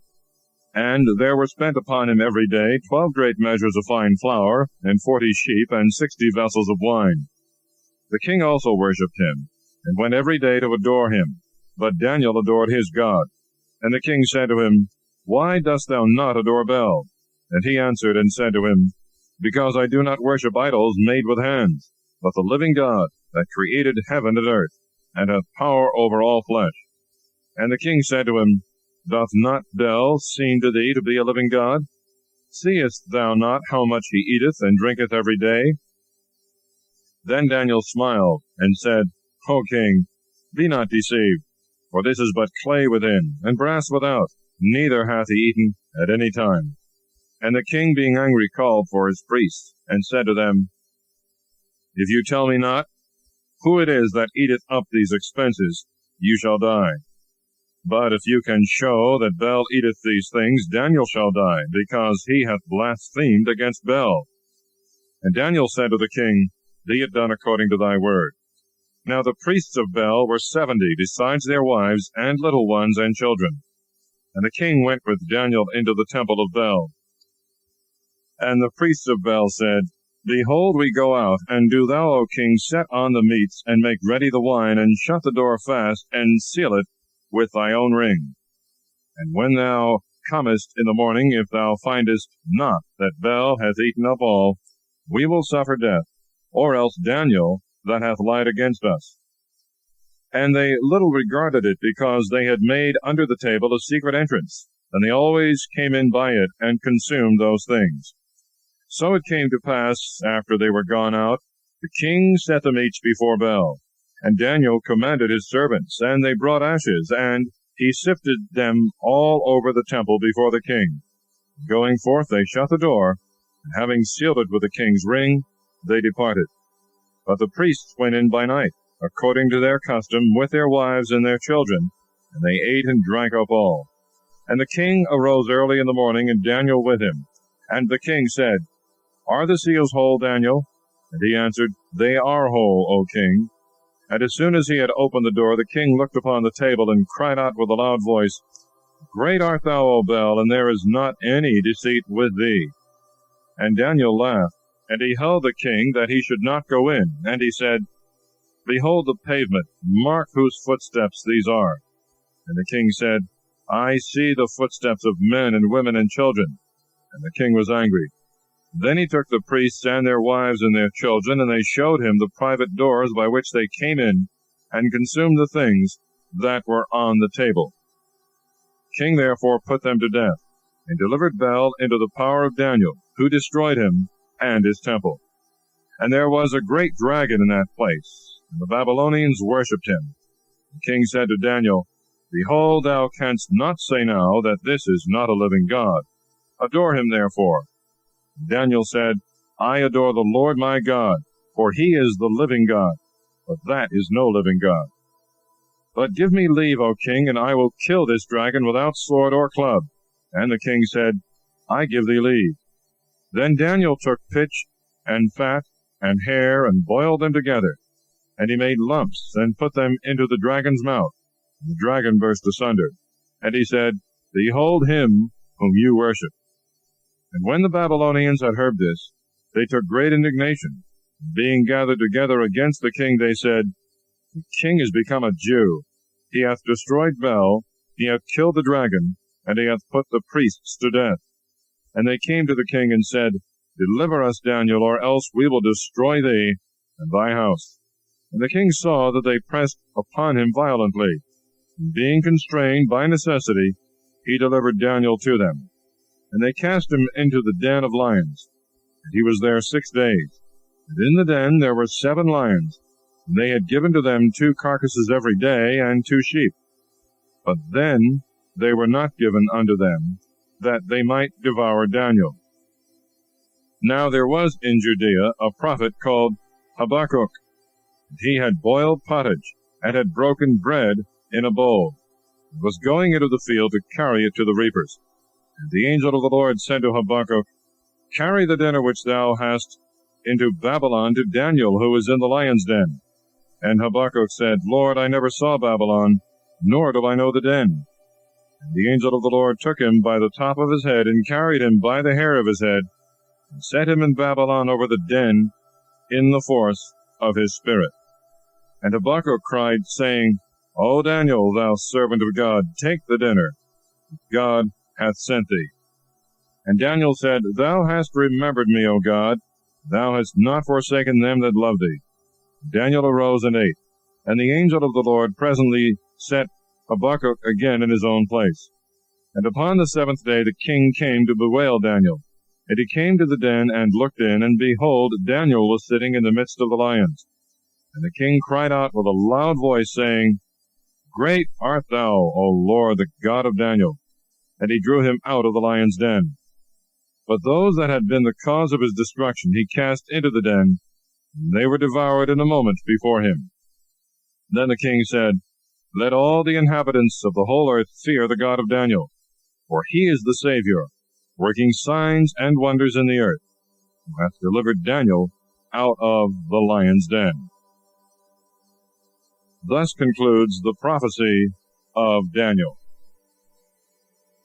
and there were spent upon him every day 12 great measures of fine flour, and 40 sheep, and 60 vessels of wine. The king also worshipped him, and went every day to adore him. But Daniel adored his God. And the king said to him, Why dost thou not adore Bel? And he answered and said to him, Because I do not worship idols made with hands, but the living God, that created heaven and earth, and hath power over all flesh. And the king said to him, Doth not Bel seem to thee to be a living God? Seest thou not how much he eateth and drinketh every day? Then Daniel smiled, and said, O king, be not deceived, for this is but clay within, and brass without, neither hath he eaten at any time. And the king, being angry, called for his priests, and said to them, If you tell me not who it is that eateth up these expenses, you shall die. But if you can show that Bel eateth these things, Daniel shall die, because he hath blasphemed against Bel. And Daniel said to the king, Be it done according to thy word. Now the priests of Bel were 70, besides their wives, and little ones, and children. And the king went with Daniel into the temple of Bel. And the priests of Bel said, Behold, we go out, and do thou, O king, set on the meats, and make ready the wine, and shut the door fast, and seal it with thy own ring. And when thou comest in the morning, if thou findest not that Bel hath eaten up all, we will suffer death, or else Daniel that hath lied against us. And they little regarded it, because they had made under the table a secret entrance, and they always came in by it, and consumed those things. So it came to pass, after they were gone out, the king set them each before Bel. And Daniel commanded his servants, and they brought ashes, and he sifted them all over the temple before the king. Going forth, they shut the door, and having sealed it with the king's ring, they departed. But the priests went in by night, according to their custom, with their wives and their children, and they ate and drank up all. And the king arose early in the morning, and Daniel with him. And the king said, Are the seals whole, Daniel? And he answered, They are whole, O king. And as soon as he had opened the door, the king looked upon the table, and cried out with a loud voice, Great art thou, O Bel, and there is not any deceit with thee. And Daniel laughed, and he held the king that he should not go in. And he said, Behold the pavement, mark whose footsteps these are. And the king said, I see the footsteps of men and women and children. And the king was angry. Then he took the priests and their wives and their children, and they showed him the private doors by which they came in, and consumed the things that were on the table. The king therefore put them to death, and delivered Bel into the power of Daniel, who destroyed him and his temple. And there was a great dragon in that place, and the Babylonians worshipped him. The king said to Daniel, Behold, thou canst not say now that this is not a living God. Adore him therefore. Daniel said, I adore the Lord my God, for he is the living God, but that is no living God. But give me leave, O king, and I will kill this dragon without sword or club. And the king said, I give thee leave. Then Daniel took pitch and fat and hair, and boiled them together. And he made lumps, and put them into the dragon's mouth. And the dragon burst asunder. And he said, Behold him whom you worship. And when the Babylonians had heard this, they took great indignation. Being gathered together against the king, they said, The king is become a Jew. He hath destroyed Bel, he hath killed the dragon, and he hath put the priests to death. And they came to the king and said, Deliver us, Daniel, or else we will destroy thee and thy house. And the king saw that they pressed upon him violently. And being constrained by necessity, he delivered Daniel to them. And they cast him into the den of lions. And he was there 6 days. And in the den there were 7 lions. And they had given to them 2 carcasses every day, and 2 sheep. But then they were not given unto them, that they might devour Daniel. Now there was in Judea a prophet called Habakkuk. And he had boiled pottage, and had broken bread in a bowl, and was going into the field to carry it to the reapers. And the angel of the Lord said to Habakkuk, Carry the dinner which thou hast into Babylon to Daniel, who is in the lion's den. And Habakkuk said, Lord, I never saw Babylon, nor do I know the den. And the angel of the Lord took him by the top of his head, and carried him by the hair of his head, and set him in Babylon over the den in the force of his spirit. And Habakkuk cried, saying, O Daniel, thou servant of God, take the dinner which God hath sent thee. And Daniel said, Thou hast remembered me, O God, thou hast not forsaken them that love thee. Daniel arose and ate, and the angel of the Lord presently set Habakkuk again in his own place. And upon the 7th day the king came to bewail Daniel. And he came to the den, and looked in, and behold, Daniel was sitting in the midst of the lions. And the king cried out with a loud voice, saying, Great art thou, O Lord, the God of Daniel. And he drew him out of the lion's den. But those that had been the cause of his destruction he cast into the den, and they were devoured in a moment before him. Then the king said, Let all the inhabitants of the whole earth fear the God of Daniel, for he is the Savior, working signs and wonders in the earth, who hath delivered Daniel out of the lion's den. Thus concludes the prophecy of Daniel.